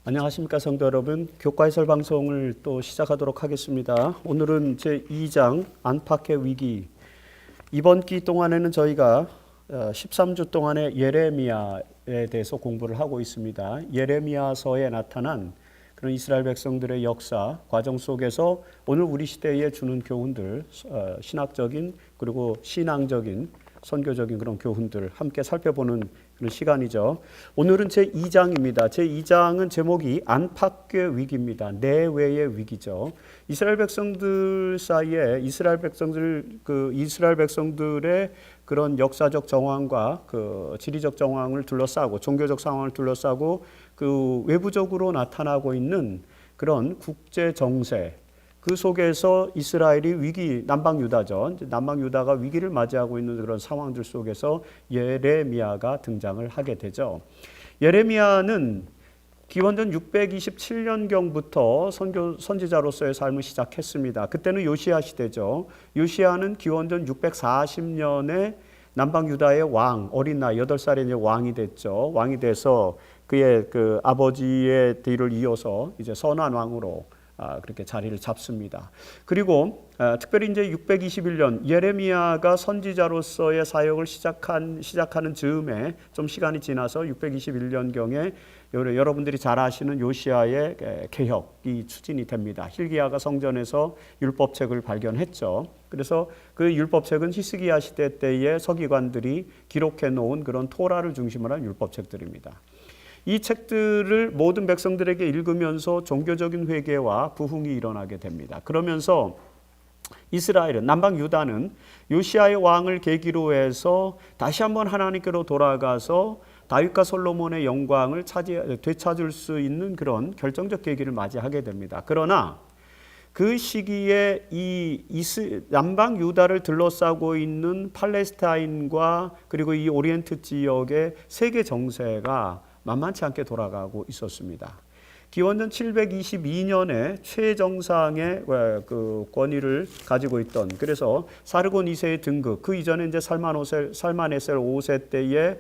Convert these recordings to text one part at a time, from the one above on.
안녕하십니까 성도 여러분. 교과 해설 방송을 또 시작하도록 하겠습니다. 오늘은 제2장 안팎의 위기. 이번 기 동안에는 저희가 13주 동안의 예레미야에 대해서 공부를 하고 있습니다. 예레미야서에 나타난 그런 이스라엘 백성들의 역사 과정 속에서 오늘 우리 시대에 주는 교훈들, 신학적인 그리고 신앙적인 선교적인 그런 교훈들 함께 살펴보는 그런 시간이죠. 오늘은 제2장입니다. 제2장은 제목이 안팎의 위기입니다. 내외의 위기죠. 이스라엘 백성들 사이에 이스라엘 백성들의 그런 역사적 정황과 그 지리적 정황을 둘러싸고 종교적 상황을 둘러싸고 그 외부적으로 나타나고 있는 그런 국제 정세, 그 속에서 이스라엘이 위기, 남방 유다죠. 남방 유다가 위기를 맞이하고 있는 그런 상황들 속에서 예레미야가 등장을 하게 되죠. 예레미야는 기원전 627년경부터 선지자로서의 삶을 시작했습니다. 그때는 요시야 시대죠. 요시야는 기원전 640년에 남방 유다의 왕, 어린 나이 8살에 이제 왕이 됐죠. 왕이 돼서 그의 그 아버지의 뒤를 이어서 이제 선한 왕으로 그렇게 자리를 잡습니다. 그리고 특별히 이제 621년 예레미야가 선지자로서의 사역을 시작하는 즈음에 좀 시간이 지나서 621년경에 여러분들이 잘 아시는 요시야의 개혁이 추진이 됩니다. hilki야가 성전에서 율법책을 발견했죠. 그래서 그 율법책은 히스기야 시대 때의 서기관들이 기록해 놓은 그런 토라를 중심으로 한 율법책들입니다. 이 책들을 모든 백성들에게 읽으면서 종교적인 회개와 부흥이 일어나게 됩니다. 그러면서 이스라엘은, 남방 유다는 요시야의 왕을 계기로 해서 다시 한번 하나님께로 돌아가서 다윗과 솔로몬의 영광을 되찾을 수 있는 그런 결정적 계기를 맞이하게 됩니다. 그러나 그 시기에 남방 유다를 둘러싸고 있는 팔레스타인과 그리고 이 오리엔트 지역의 세계 정세가 만만치 않게 돌아가고 있었습니다. 기원전 722년에 최정상의 그 권위를 가지고 있던, 그래서 사르곤 2세의 등극, 그 이전에 이제 살마네셀 5세 때에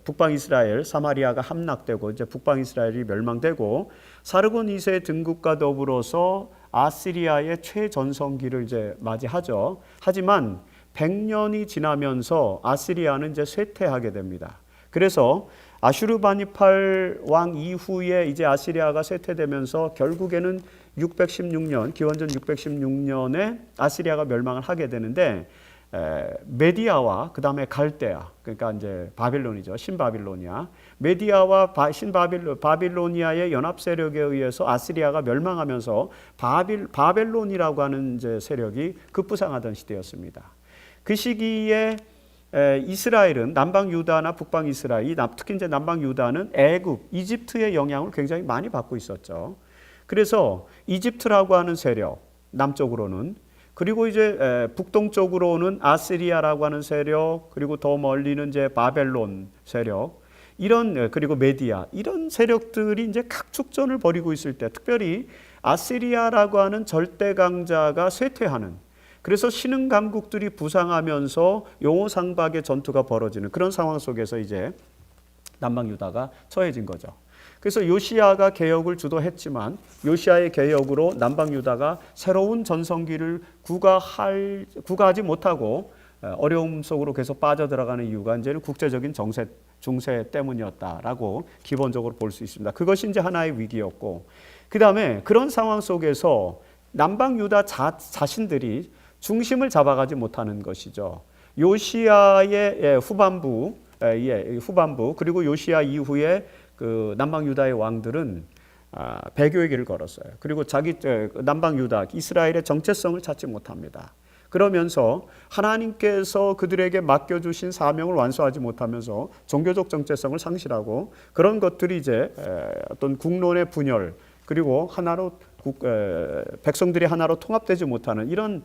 북방 이스라엘 사마리아가 함락되고 이제 북방 이스라엘이 멸망되고 사르곤 2세의 등극과 더불어서 아시리아의 최전성기를 이제 맞이하죠. 하지만 100년이 지나면서 아시리아는 이제 쇠퇴하게 됩니다. 그래서 아슈르바니팔 왕 이후에 이제 아시리아가 쇠퇴되면서 결국에는 616년, 기원전 616년에 아시리아가 멸망을 하게 되는데 메디아와 그 다음에 갈대아, 그러니까 이제 바빌론이죠. 신바빌로니아. 메디아와 바빌로니아의 연합 세력에 의해서 아시리아가 멸망하면서 바벨론이라고 하는 이제 세력이 급부상하던 시대였습니다. 그 시기에 이스라엘은 남방 유다나 북방 이스라엘, 특히 이제 남방 유다는 애굽, 이집트의 영향을 굉장히 많이 받고 있었죠. 그래서 이집트라고 하는 세력, 남쪽으로는, 그리고 이제 북동쪽으로는 아시리아라고 하는 세력, 그리고 더 멀리는 이제 바벨론 세력, 그리고 메디아, 이런 세력들이 이제 각축전을 벌이고 있을 때, 특별히 아시리아라고 하는 절대 강자가 쇠퇴하는, 그래서 신흥 강국들이 부상하면서 용호상박의 전투가 벌어지는 그런 상황 속에서 이제 남방 유다가 처해진 거죠. 그래서 요시야가 개혁을 주도했지만 요시야의 개혁으로 남방 유다가 새로운 전성기를 구가하지 못하고 어려움 속으로 계속 빠져들어가는 이유가 이제는 국제적인 중세 때문이었다라고 기본적으로 볼 수 있습니다. 그것이 이제 하나의 위기였고, 그 다음에 그런 상황 속에서 남방 유다 자신들이 중심을 잡아가지 못하는 것이죠. 요시야의 후반부 그리고 요시야 이후에 그 남방 유다의 왕들은 배교의 길을 걸었어요. 그리고 남방 유다 이스라엘의 정체성을 찾지 못합니다. 그러면서 하나님께서 그들에게 맡겨주신 사명을 완수하지 못하면서 종교적 정체성을 상실하고, 그런 것들이 이제 어떤 국론의 분열, 그리고 백성들이 하나로 통합되지 못하는 이런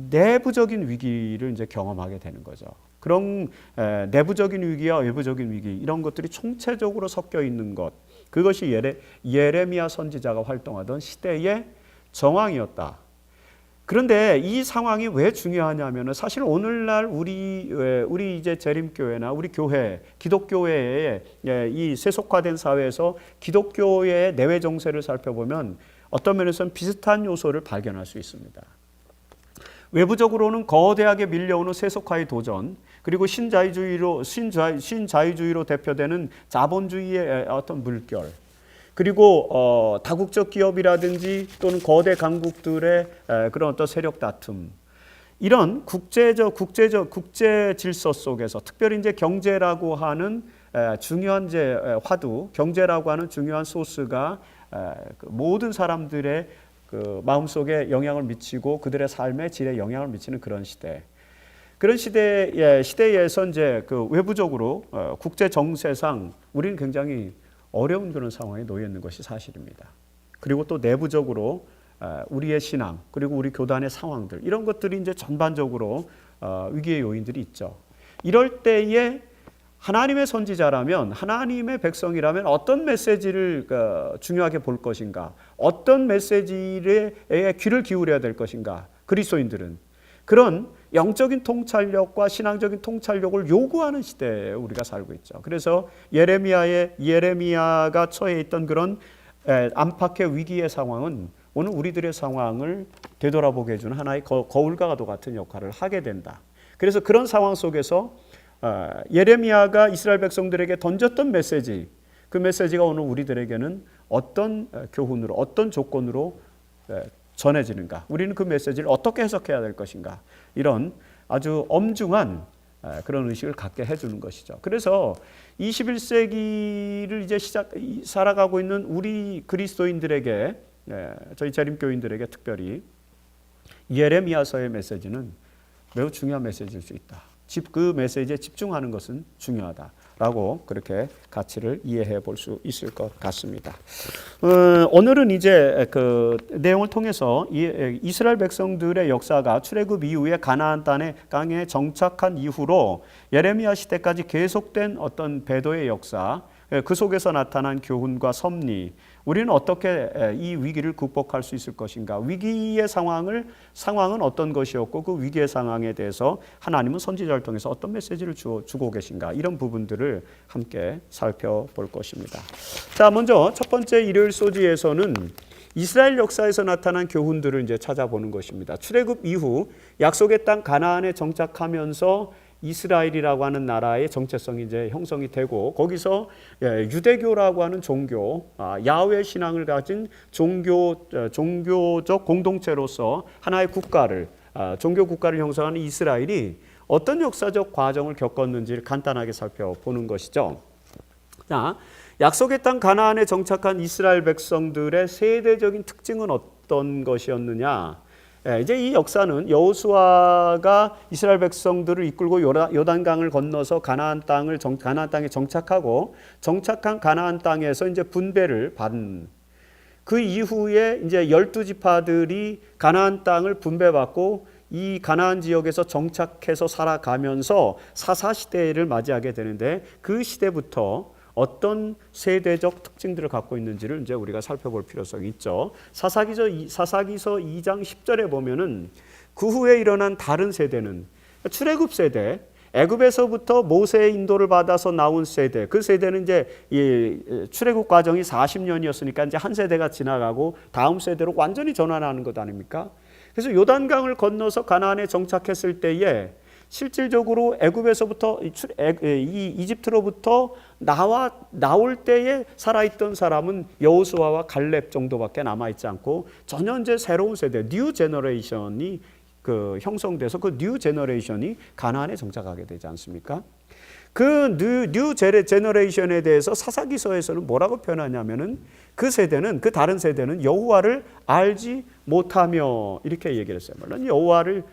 내부적인 위기를 이제 경험하게 되는 거죠. 그런 내부적인 위기와 외부적인 위기, 이런 것들이 총체적으로 섞여 있는 것, 그것이 예레미야 선지자가 활동하던 시대의 정황이었다. 그런데 이 상황이 왜 중요하냐면은 사실 오늘날 우리 이제 재림교회나 우리 교회, 기독교회의 이 세속화된 사회에서 기독교회의 내외 정세를 살펴보면 어떤 면에서는 비슷한 요소를 발견할 수 있습니다. 외부적으로는 거대하게 밀려오는 세속화의 도전, 그리고 신자유주의로 대표되는 자본주의의 어떤 물결, 그리고 다국적 기업이라든지 또는 거대 강국들의 그런 어떤 세력 다툼, 이런 국제 질서 속에서 특별히 이제 경제라고 하는 중요한 이제 화두, 경제라고 하는 중요한 소스가 모든 사람들의 그 마음속에 영향을 미치고 그들의 삶의 질에 영향을 미치는 그런 시대. 그런 시대에서 이제 그 외부적으로 국제 정세상 우리는 굉장히 어려운 그런 상황에 놓여 있는 것이 사실입니다. 그리고 또 내부적으로 우리의 신앙, 그리고 우리 교단의 상황들, 이런 것들이 이제 전반적으로 위기의 요인들이 있죠. 이럴 때에 하나님의 선지자라면, 하나님의 백성이라면 어떤 메시지를 중요하게 볼 것인가, 어떤 메시지에 귀를 기울여야 될 것인가. 그리스도인들은 그런 영적인 통찰력과 신앙적인 통찰력을 요구하는 시대에 우리가 살고 있죠. 그래서 예레미야가 처해 있던 그런 안팎의 위기의 상황은 오늘 우리들의 상황을 되돌아보게 해주는 하나의 거울과도 같은 역할을 하게 된다. 그래서 그런 상황 속에서 예레미야가 이스라엘 백성들에게 던졌던 메시지, 그 메시지가 오늘 우리들에게는 어떤 교훈으로, 어떤 조건으로 전해지는가, 우리는 그 메시지를 어떻게 해석해야 될 것인가, 이런 아주 엄중한 그런 의식을 갖게 해주는 것이죠. 그래서 21세기를 이제 살아가고 있는 우리 그리스도인들에게, 저희 재림교인들에게 특별히 예레미야서의 메시지는 매우 중요한 메시지일 수 있다. 그 메시지에 집중하는 것은 중요하다라고 그렇게 가치를 이해해 볼 수 있을 것 같습니다. 오늘은 이제 그 내용을 통해서 이스라엘 백성들의 역사가 출애굽 이후에 가나안 땅에 정착한 이후로 예레미야 시대까지 계속된 어떤 배도의 역사, 그 속에서 나타난 교훈과 섭리, 우리는 어떻게 이 위기를 극복할 수 있을 것인가, 위기의 상황은 어떤 것이었고 그 위기의 상황에 대해서 하나님은 선지자를 통해서 어떤 메시지를 주고 계신가, 이런 부분들을 함께 살펴볼 것입니다. 자, 먼저 첫 번째 일요일 소지에서는 이스라엘 역사에서 나타난 교훈들을 이제 찾아보는 것입니다. 출애굽 이후 약속의 땅 가나안에 정착하면서 이스라엘이라고 하는 나라의 정체성이 이제 형성이 되고, 거기서 유대교라고 하는 종교, 야훼 신앙을 가진 종교적 공동체로서 하나의 국가를, 종교 국가를 형성하는 이스라엘이 어떤 역사적 과정을 겪었는지를 간단하게 살펴보는 것이죠. 자, 약속의 땅 가나안에 정착한 이스라엘 백성들의 세대적인 특징은 어떤 것이었느냐? 이제 이 역사는 여호수아가 이스라엘 백성들을 이끌고 요단강을 건너서 가나안 땅에 정착하고, 정착한 가나안 땅에서 이제 분배를 받은, 그 이후에 이제 12지파들이 가나안 땅을 분배받고 이 가나안 지역에서 정착해서 살아가면서 사사 시대를 맞이하게 되는데, 그 시대부터 어떤 세대적 특징들을 갖고 있는지를 이제 우리가 살펴볼 필요성이 있죠. 사사기서 2장 10절에 보면은 그 후에 일어난 다른 세대는 출애굽 세대, 애굽에서부터 모세의 인도를 받아서 나온 세대, 그 세대는 이제 이 출애굽 과정이 40년이었으니까 이제 한 세대가 지나가고 다음 세대로 완전히 전환하는 것 아닙니까? 그래서 요단강을 건너서 가나안에 정착했을 때에 실질적으로 애굽에서부터 이 이집트로부터 나올 때에 살아있던 사람은 여호수아와 갈렙 정도밖에 남아있지 않고, 전혀 이제 새로운 세대, 뉴 제너레이션이 형성돼서 그 뉴 제너레이션이 가나안에 정착하게 되지 않습니까? 그 뉴 제너레이션에 대해서 사사기서에서는 뭐라고 표현하냐면은 그 다른 세대는 여호와를 알지 못하며, 이렇게 얘기를 했어요. 물론 여호와를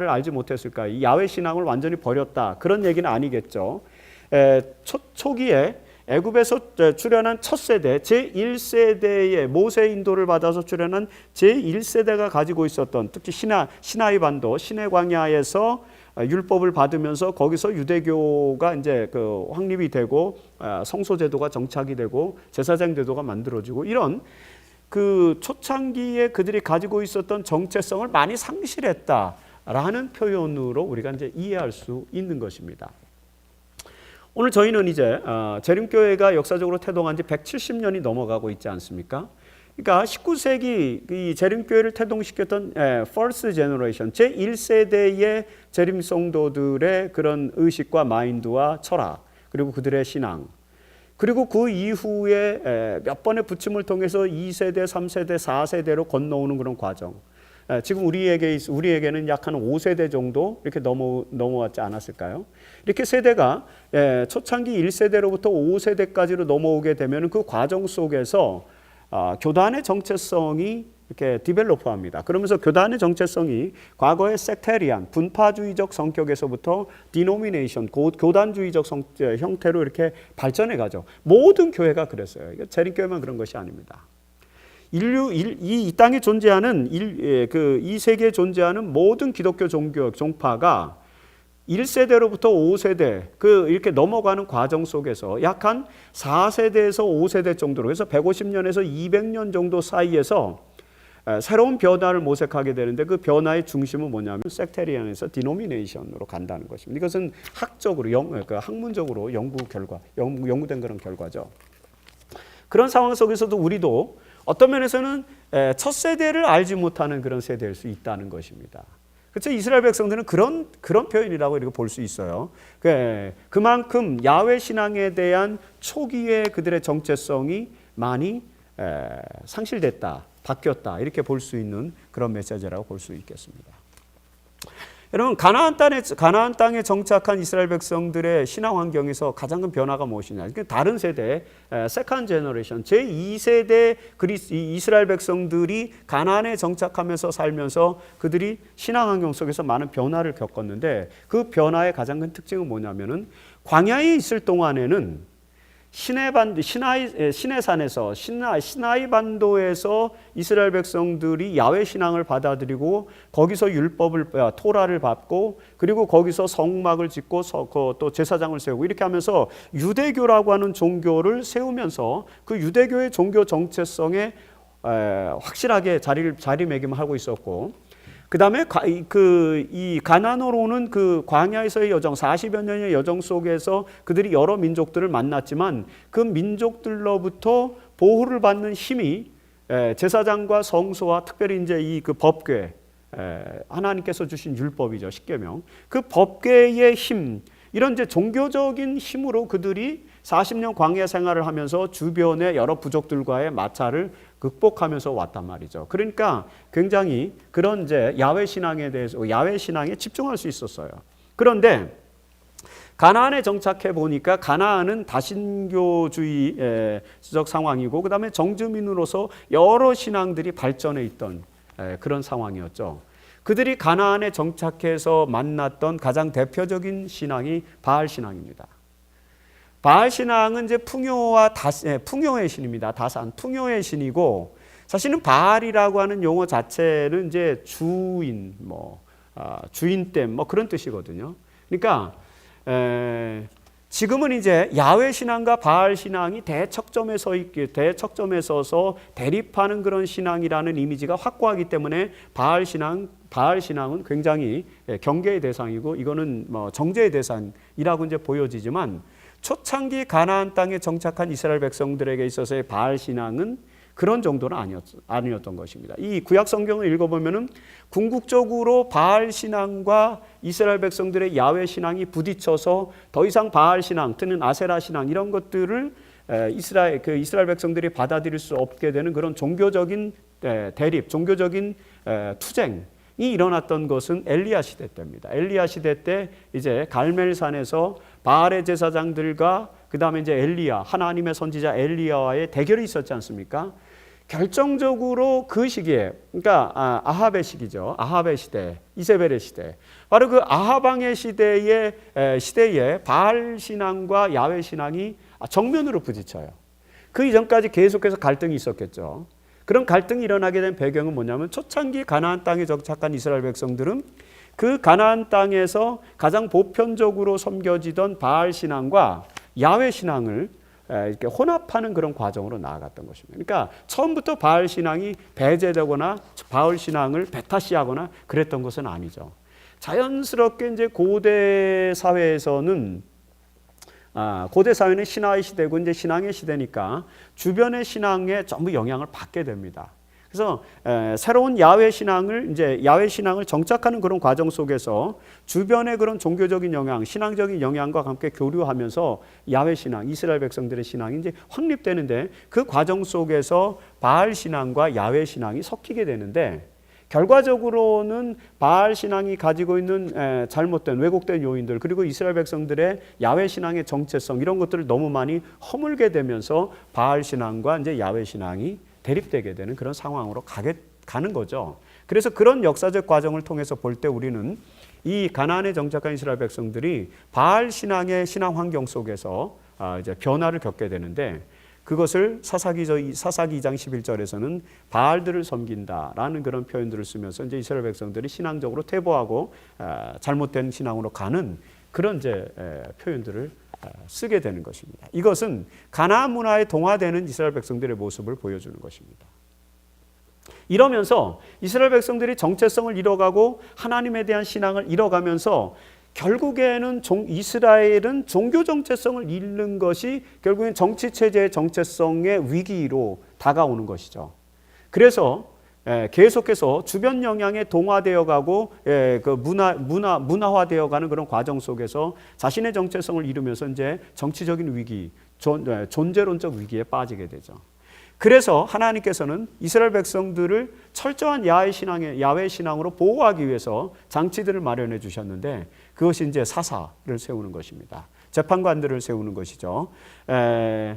알지 못했을까? 야훼 신앙을 완전히 버렸다, 그런 얘기는 아니겠죠. 초기에 애굽에서 출현한 첫 세대, 제1세대의 모세 인도를 받아서 출현한 제1세대가 가지고 있었던, 특히 시나이 반도, 시내 광야에서 율법을 받으면서 거기서 유대교가 이제 확립이 되고 성소 제도가 정착이 되고 제사장 제도가 만들어지고, 이런 그 초창기에 그들이 가지고 있었던 정체성을 많이 상실했다라는 표현으로 우리가 이제 이해할 수 있는 것입니다. 오늘 저희는 이제 재림교회가 역사적으로 태동한 지 170년이 넘어가고 있지 않습니까? 그러니까 19세기 이 재림교회를 태동시켰던 First Generation 제1세대의 재림 성도들의 그런 의식과 마인드와 철학, 그리고 그들의 신앙, 그리고 그 이후에 몇 번의 부침을 통해서 2세대, 3세대, 4세대로 건너오는 그런 과정. 지금 우리에게는 약 한 5세대 정도 이렇게 넘어왔지 않았을까요? 이렇게 세대가 초창기 1세대로부터 5세대까지로 넘어오게 되면 그 과정 속에서 교단의 정체성이 이렇게 디벨로프합니다. 그러면서 교단의 정체성이 과거의 섹테리안, 분파주의적 성격에서부터 디노미네이션, 교단주의적 형태로 이렇게 발전해 가죠. 모든 교회가 그랬어요. 재림교회만 그런 것이 아닙니다. 이 땅에 존재하는 이 세계에 존재하는 모든 기독교 종파가 1세대로부터 5세대 이렇게 넘어가는 과정 속에서 약 한 4세대에서 5세대 정도로 해서 150년에서 200년 정도 사이에서 새로운 변화를 모색하게 되는데 그 변화의 중심은 뭐냐면 섹테리안에서 디노미네이션으로 간다는 것입니다. 이것은 학문적으로 연구된 그런 결과죠. 그런 상황 속에서도 우리도 어떤 면에서는 첫 세대를 알지 못하는 그런 세대일 수 있다는 것입니다. 그렇죠? 이스라엘 백성들은 그런 표현이라고 이렇게 볼 수 있어요. 그만큼 야훼 신앙에 대한 초기의 그들의 정체성이 많이 상실됐다, 바뀌었다 이렇게 볼 수 있는 그런 메시지라고 볼 수 있겠습니다. 여러분 가나안 땅에 정착한 이스라엘 백성들의 신앙 환경에서 가장 큰 변화가 무엇이냐? 다른 세대, 세컨드 제너레이션, 제2세대 이스라엘 백성들이 가나안에 정착하면서 살면서 그들이 신앙 환경 속에서 많은 변화를 겪었는데 그 변화의 가장 큰 특징은 뭐냐면은 광야에 있을 동안에는 시나이 반도에서 이스라엘 백성들이 야훼 신앙을 받아들이고 거기서 토라를 받고 그리고 거기서 성막을 짓고 또 제사장을 세우고 이렇게 하면서 유대교라고 하는 종교를 세우면서 그 유대교의 종교 정체성에 확실하게 자리매김하고 있었고, 그 다음에 이 가나안으로 오는 그 광야에서의 여정, 40여 년의 여정 속에서 그들이 여러 민족들을 만났지만 그 민족들로부터 보호를 받는 힘이 제사장과 성소와 특별히 이제 이 그 법궤, 하나님께서 주신 율법이죠, 십계명. 그 법궤의 힘, 이런 이제 종교적인 힘으로 그들이 40년 광야 생활을 하면서 주변의 여러 부족들과의 마찰을 극복하면서 왔단 말이죠. 그러니까 굉장히 그런 이제 야훼 신앙에 집중할 수 있었어요. 그런데 가나안에 정착해 보니까 가나안은 다신교주의적 상황이고 그 다음에 정주민으로서 여러 신앙들이 발전해 있던 그런 상황이었죠. 그들이 가나안에 정착해서 만났던 가장 대표적인 신앙이 바알 신앙입니다. 바알 신앙은 이제 풍요의 신입니다. 다산, 풍요의 신이고, 사실은 바알이라고 하는 용어 자체는 이제 주인, 주인됨, 그런 뜻이거든요. 그러니까 지금은 이제 야훼 신앙과 바알 신앙이 대척점에 서서 대립하는 그런 신앙이라는 이미지가 확고하기 때문에 바알 신앙은 굉장히 경계의 대상이고 이거는 정죄의 대상이라고 이제 보여지지만, 초창기 가나안 땅에 정착한 이스라엘 백성들에게 있어서의 바알 신앙은 그런 정도는 아니었던 것입니다. 이 구약 성경을 읽어보면은 궁극적으로 바알 신앙과 이스라엘 백성들의 야훼 신앙이 부딪혀서 더 이상 바알 신앙, 또는 아세라 신앙 이런 것들을 이스라엘 백성들이 받아들일 수 없게 되는 그런 종교적인 대립, 종교적인 투쟁이 일어났던 것은 엘리야 시대 때입니다. 엘리야 시대 때 이제 갈멜산에서 바알의 제사장들과 그 다음에 이제 하나님의 선지자 엘리야와의 대결이 있었지 않습니까? 결정적으로 그 시기에, 그러니까 아합의 시기죠. 아합의 시대, 이세벨의 시대. 바로 그 아합왕의 시대에 바알 신앙과 야훼 신앙이 정면으로 부딪혀요. 그 이전까지 계속해서 갈등이 있었겠죠. 그런 갈등이 일어나게 된 배경은 뭐냐면 초창기 가나안 땅에 정착한 이스라엘 백성들은 그 가나안 땅에서 가장 보편적으로 섬겨지던 바알 신앙과 야훼 신앙을 이렇게 혼합하는 그런 과정으로 나아갔던 것입니다. 그러니까 처음부터 바알 신앙이 배제되거나 바알 신앙을 배타시하거나 그랬던 것은 아니죠. 자연스럽게 이제 고대 사회에서는 고대 사회는 신화의 시대고 이제 신앙의 시대니까 주변의 신앙에 전부 영향을 받게 됩니다. 그래서 새로운 야훼 신앙을 정착하는 그런 과정 속에서 주변의 그런 종교적인 영향, 신앙적인 영향과 함께 교류하면서 야훼 신앙, 이스라엘 백성들의 신앙이 이제 확립되는데 그 과정 속에서 바알 신앙과 야훼 신앙이 섞이게 되는데 결과적으로는 바알 신앙이 가지고 있는 잘못된 왜곡된 요인들 그리고 이스라엘 백성들의 야훼 신앙의 정체성 이런 것들을 너무 많이 허물게 되면서 바알 신앙과 이제 야훼 신앙이 대립되게 되는 그런 상황으로 가는 거죠. 그래서 그런 역사적 과정을 통해서 볼 때 우리는 이 가나안에 정착한 이스라엘 백성들이 바알 신앙의 신앙 환경 속에서 이제 변화를 겪게 되는데 그것을 사사기 2장 11절에서는 바알들을 섬긴다라는 그런 표현들을 쓰면서 이제 이스라엘 백성들이 신앙적으로 퇴보하고 잘못된 신앙으로 가는 그런 이제 표현들을 쓰게 되는 것입니다. 이것은 가나안 문화에 동화되는 이스라엘 백성들의 모습을 보여주는 것입니다. 이러면서 이스라엘 백성들이 정체성을 잃어가고 하나님에 대한 신앙을 잃어가면서 결국에는 이스라엘은 종교 정체성을 잃는 것이 결국엔 정치 체제의 정체성의 위기로 다가오는 것이죠. 그래서 계속해서 주변 영향에 동화되어 가고 그 문화화되어 가는 그런 과정 속에서 자신의 정체성을 잃으면서 이제 정치적인 위기, 존재론적 위기에 빠지게 되죠. 그래서 하나님께서는 이스라엘 백성들을 철저한 야훼 신앙으로 보호하기 위해서 장치들을 마련해 주셨는데 그것이 이제 사사를 세우는 것입니다. 재판관들을 세우는 것이죠.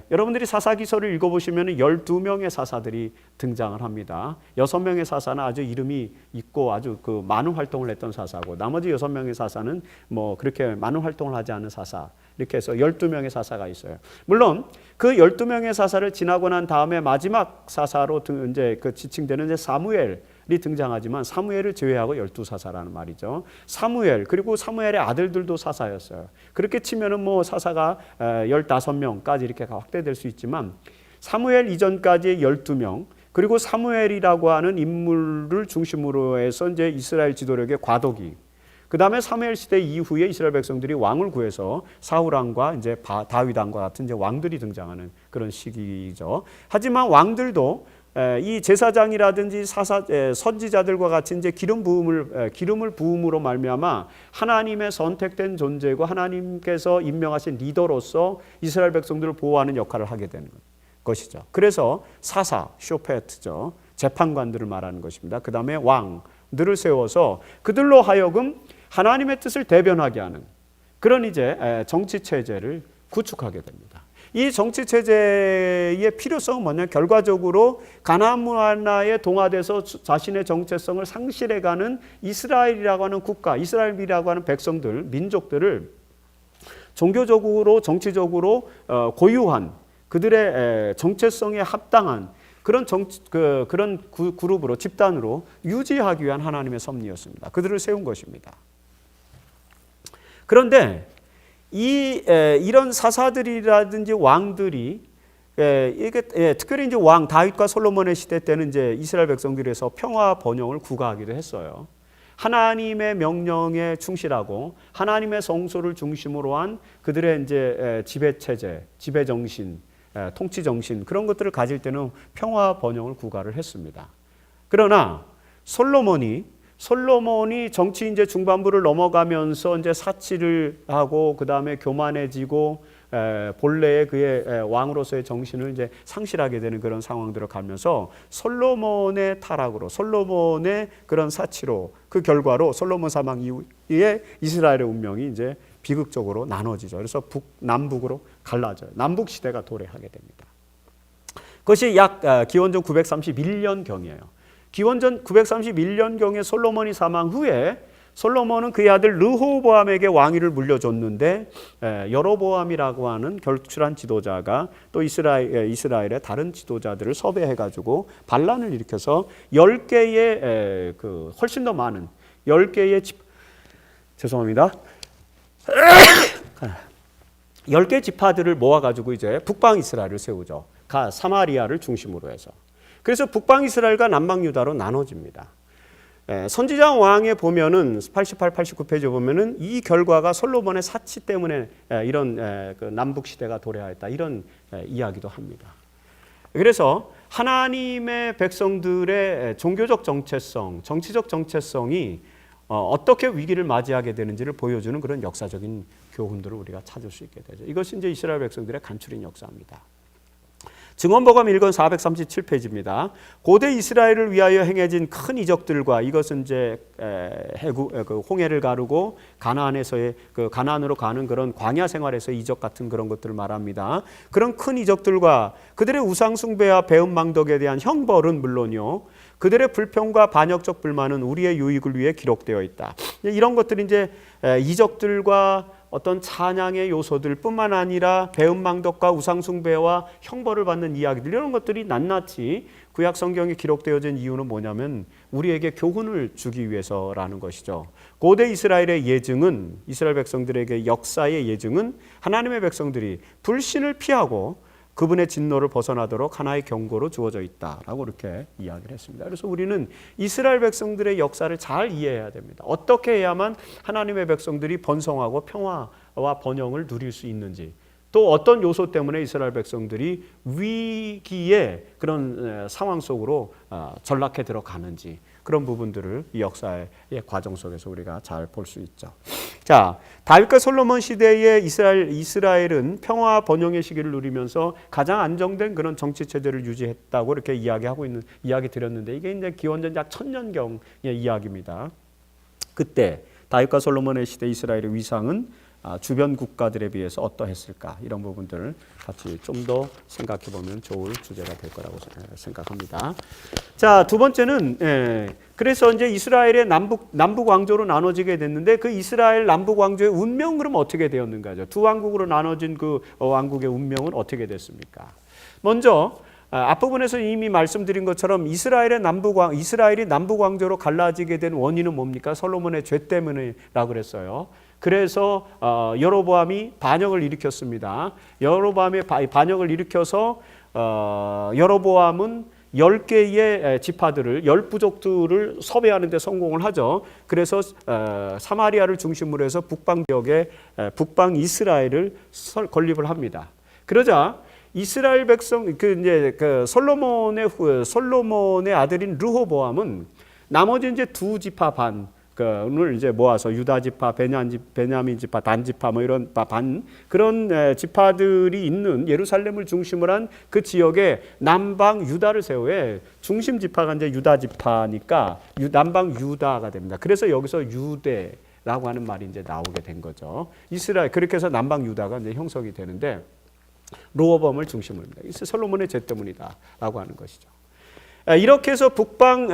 여러분들이 사사기서를 읽어보시면 12명의 사사들이 등장을 합니다. 6명의 사사는 아주 이름이 있고 아주 그 많은 활동을 했던 사사고 나머지 6명의 사사는 뭐 그렇게 많은 활동을 하지 않은 사사 이렇게 해서 12명의 사사가 있어요. 물론 그 12명의 사사를 지나고 난 다음에 마지막 사사로 이제 그 지칭되는 이제 사무엘이 등장하지만 사무엘을 제외하고 12사사라는 말이죠. 사무엘 그리고 사무엘의 아들들도 사사였어요. 그렇게 치면은 뭐 사사가 15명까지 이렇게 확대될 수 있지만 사무엘 이전까지의 12명 그리고 사무엘이라고 하는 인물을 중심으로 해서 이제 이스라엘 지도력의 과도기 그 다음에 사무엘 시대 이후에 이스라엘 백성들이 왕을 구해서 사울왕과 이제 다윗왕과 같은 이제 왕들이 등장하는 그런 시기죠. 하지만 왕들도 이 제사장이라든지 선지자들과 같이 이제 기름을 부음으로 말미암아 하나님의 선택된 존재고 하나님께서 임명하신 리더로서 이스라엘 백성들을 보호하는 역할을 하게 되는 것이죠. 그래서 사사, 쇼페트죠. 재판관들을 말하는 것입니다. 그 다음에 왕들을 세워서 그들로 하여금 하나님의 뜻을 대변하게 하는 그런 이제 정치 체제를 구축하게 됩니다. 이 정치 체제의 필요성은 뭐냐면 결과적으로 가나안 문화에 동화돼서 자신의 정체성을 상실해가는 이스라엘이라고 하는 국가, 이스라엘이라고 하는 백성들, 민족들을 종교적으로 정치적으로 고유한 그들의 정체성에 합당한 그런 그룹으로 집단으로 유지하기 위한 하나님의 섭리였습니다. 그들을 세운 것입니다. 그런데 이런 사사들이라든지 왕들이 특별히 이제 왕 다윗과 솔로몬의 시대 때는 이제 이스라엘 백성들에서 평화 번영을 구가하기도 했어요. 하나님의 명령에 충실하고 하나님의 성소를 중심으로 한 그들의 이제 지배 체제, 지배 정신, 통치 정신 그런 것들을 가질 때는 평화 번영을 구가를 했습니다. 그러나 솔로몬이 정치 이제 중반부를 넘어가면서 이제 사치를 하고 그 다음에 교만해지고 본래의 그의 왕으로서의 정신을 이제 상실하게 되는 그런 상황들을 가면서 솔로몬의 타락으로 솔로몬의 그런 사치로 그 결과로 솔로몬 사망 이후에 이스라엘의 운명이 이제 비극적으로 나눠지죠. 그래서 남북으로 갈라져요. 남북 시대가 도래하게 됩니다. 그것이 약 기원전 931년경이에요. 기원전 931년경에 솔로몬이 사망 후에 솔로몬은 그의 아들 르호보암에게 왕위를 물려줬는데 여로보암이라고 하는 결출한 지도자가 또 이스라엘의 다른 지도자들을 섭외해가지고 반란을 일으켜서 10개의 훨씬 더 많은 10개의 죄송합니다. 10개 지파들을 모아가지고 이제 북방 이스라엘을 세우죠. 사마리아를 중심으로 해서. 그래서 북방 이스라엘과 남방 유다로 나눠집니다. 선지자 왕에 보면은 88, 89페이지 보면은 이 결과가 솔로몬의 사치 때문에 이런 그 남북 시대가 도래하였다 이런 이야기도 합니다. 그래서 하나님의 백성들의 종교적 정체성, 정치적 정체성이 어떻게 위기를 맞이하게 되는지를 보여주는 그런 역사적인 교훈들을 우리가 찾을 수 있게 되죠. 이것이 이제 이스라엘 백성들의 간추린 역사입니다. 증언보감 1권 437페이지입니다. 고대 이스라엘을 위하여 행해진 큰 이적들과 이것은 이제 홍해를 가르고 가나안에서의 가나안으로 가는 그런 광야 생활에서의 이적 같은 그런 것들을 말합니다. 그런 큰 이적들과 그들의 우상 숭배와 배은망덕에 대한 형벌은 물론이요. 그들의 불평과 반역적 불만은 우리의 유익을 위해 기록되어 있다. 이런 것들이 이제 이적들과 어떤 찬양의 요소들뿐만 아니라 배은망덕과 우상숭배와 형벌을 받는 이야기들 이런 것들이 낱낱이 구약 성경에 기록되어진 이유는 뭐냐면 우리에게 교훈을 주기 위해서라는 것이죠. 고대 이스라엘의 예증은 이스라엘 백성들에게 역사의 예증은 하나님의 백성들이 불신을 피하고 그분의 진노를 벗어나도록 하나의 경고로 주어져 있다라고 이렇게 이야기를 했습니다. 그래서 우리는 이스라엘 백성들의 역사를 잘 이해해야 됩니다. 어떻게 해야만 하나님의 백성들이 번성하고 평화와 번영을 누릴 수 있는지, 또 어떤 요소 때문에 이스라엘 백성들이 위기의 그런 상황 속으로 전락해 들어가는지 그런 부분들을 이 역사의 과정 속에서 우리가 잘 볼 수 있죠. 자, 다윗과 솔로몬 시대의 이스라엘은 평화와 번영의 시기를 누리면서 가장 안정된 그런 정치 체제를 유지했다고 이렇게 이야기 드렸는데 이게 이제 기원전 약 1000년경의 이야기입니다. 그때 다윗과 솔로몬의 시대 이스라엘의 위상은 주변 국가들에 비해서 어떠했을까 이런 부분들을 같이 좀 더 생각해 보면 좋을 주제가 될 거라고 생각합니다. 자, 두 번째는 그래서 이제 이스라엘의 남북 왕조로 나눠지게 됐는데 그 이스라엘 남북 왕조의 운명 그럼 어떻게 되었는가죠? 두 왕국으로 나눠진 그 왕국의 운명은 어떻게 됐습니까? 먼저 앞부분에서 이미 말씀드린 것처럼 이스라엘이 남북 왕조로 갈라지게 된 원인은 뭡니까? 솔로몬의 죄 때문이라고 그랬어요. 그래서 여로보암이 반역을 일으켰습니다. 여로보암이 반역을 일으켜서 여로보암은 10개의 지파들을 10부족들을 섭외하는 데 성공을 하죠. 그래서 사마리아를 중심으로 해서 북방 지역에 북방 이스라엘을 건립을 합니다. 그러자 이스라엘 백성 솔로몬의 아들인 르호보암은 나머지 이제 두 지파 반을 이제 모아서 유다 지파, 베냐민 지파, 단 지파 뭐 이런 그런 지파들이 있는 예루살렘을 중심으로 한 그 지역에 남방 유다를 세우에 중심 지파가 이제 유다 지파니까 남방 유다가 됩니다. 그래서 여기서 유대라고 하는 말이 이제 나오게 된 거죠. 이스라엘 그렇게 해서 남방 유다가 이제 형성이 되는데 르호보암을 중심으로 합니다. 이게 솔로몬의 죄 때문이다라고 하는 것이죠. 이렇게 해서 북방과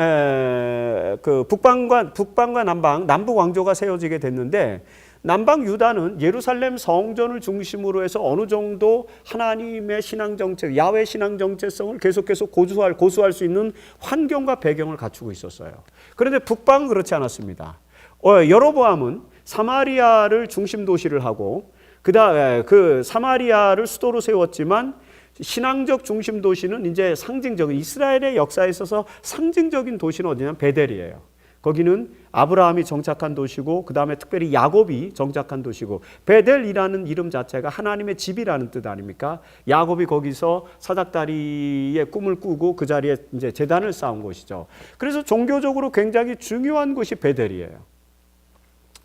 남북 왕조가 세워지게 됐는데 남방 유다는 예루살렘 성전을 중심으로 해서 어느 정도 하나님의 신앙 정체, 야훼 신앙 정체성을 계속해서 고수할 수 있는 환경과 배경을 갖추고 있었어요. 그런데 북방은 그렇지 않았습니다. 여로보암은 사마리아를 중심 도시를 하고 그 사마리아를 수도로 세웠지만 신앙적 중심 도시는 이제 상징적인 이스라엘의 역사에 있어서 상징적인 도시는 어디냐면 베델이에요. 거기는 아브라함이 정착한 도시고 그 다음에 특별히 야곱이 정착한 도시고 베델이라는 이름 자체가 하나님의 집이라는 뜻 아닙니까? 야곱이 거기서 사닥다리의 꿈을 꾸고 그 자리에 이제 제단을 쌓은 곳이죠. 그래서 종교적으로 굉장히 중요한 곳이 베델이에요.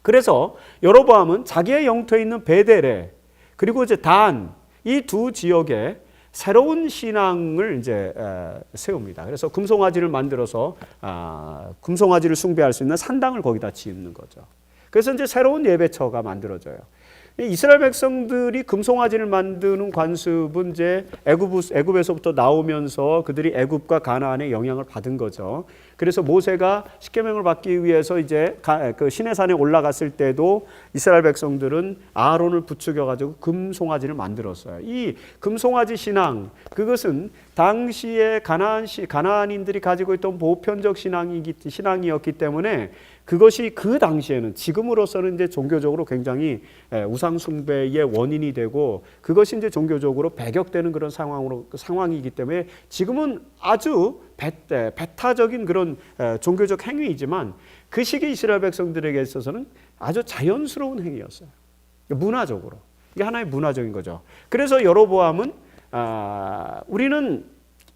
그래서 여로보암은 자기의 영토에 있는 베델에 그리고 이제 단 이 두 지역에 새로운 신앙을 이제 세웁니다. 그래서 금송아지를 만들어서 금송아지를 숭배할 수 있는 산당을 거기다 짓는 거죠. 그래서 이제 새로운 예배처가 만들어져요. 이스라엘 백성들이 금송아지를 만드는 관습은 이제 애굽에서부터 나오면서 그들이 애굽과 가나안의 영향을 받은 거죠. 그래서 모세가 십계명을 받기 위해서 이제 그 시내산에 올라갔을 때도 이스라엘 백성들은 아론을 부추겨 가지고 금송아지를 만들었어요. 이 금송아지 신앙 그것은 당시에 가나안인들이 가지고 있던 보편적 신앙이었기 때문에 그것이 그 당시에는, 지금으로서는 이제 종교적으로 굉장히 우상 숭배의 원인이 되고 그것이 이제 종교적으로 배격되는 그런 상황이기 때문에 지금은 아주 배타적인 그런 종교적 행위이지만 그 시기 이스라엘 백성들에게 있어서는 아주 자연스러운 행위였어요. 문화적으로. 이게 하나의 문화적인 거죠. 그래서 여로보암은 우리는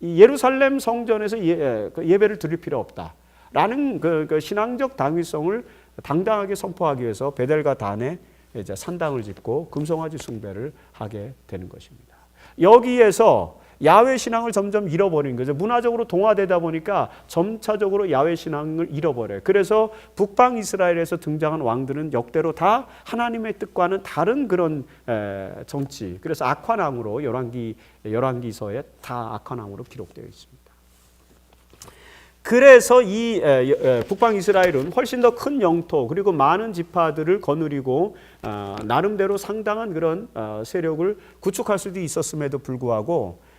예루살렘 성전에서 예배를 드릴 필요 없다라는 그 신앙적 당위성을 당당하게 선포하기 위해서 베델과 단에 이제 산당을 짓고 금송아지 숭배를 하게 되는 것입니다. 여기에서 야훼 신앙을 점점 잃어버린 거죠. 문화적으로 동화되다 보니까 점차적으로 야훼 신앙을 잃어버려요. 그래서 북방 이스라엘에서 등장한 왕들은 역대로 다 하나님의 뜻과는 다른 그런 정치, 그래서 악환왕으로 열왕기서에 다 악환왕으로 기록되어 있습니다. 그래서 이 북방 이스라엘은 훨씬 더 큰 영토 그리고 많은 지파들을 거느리고 나름대로 상당한 그런 세력을 구축할 수도 있었음에도 불구하고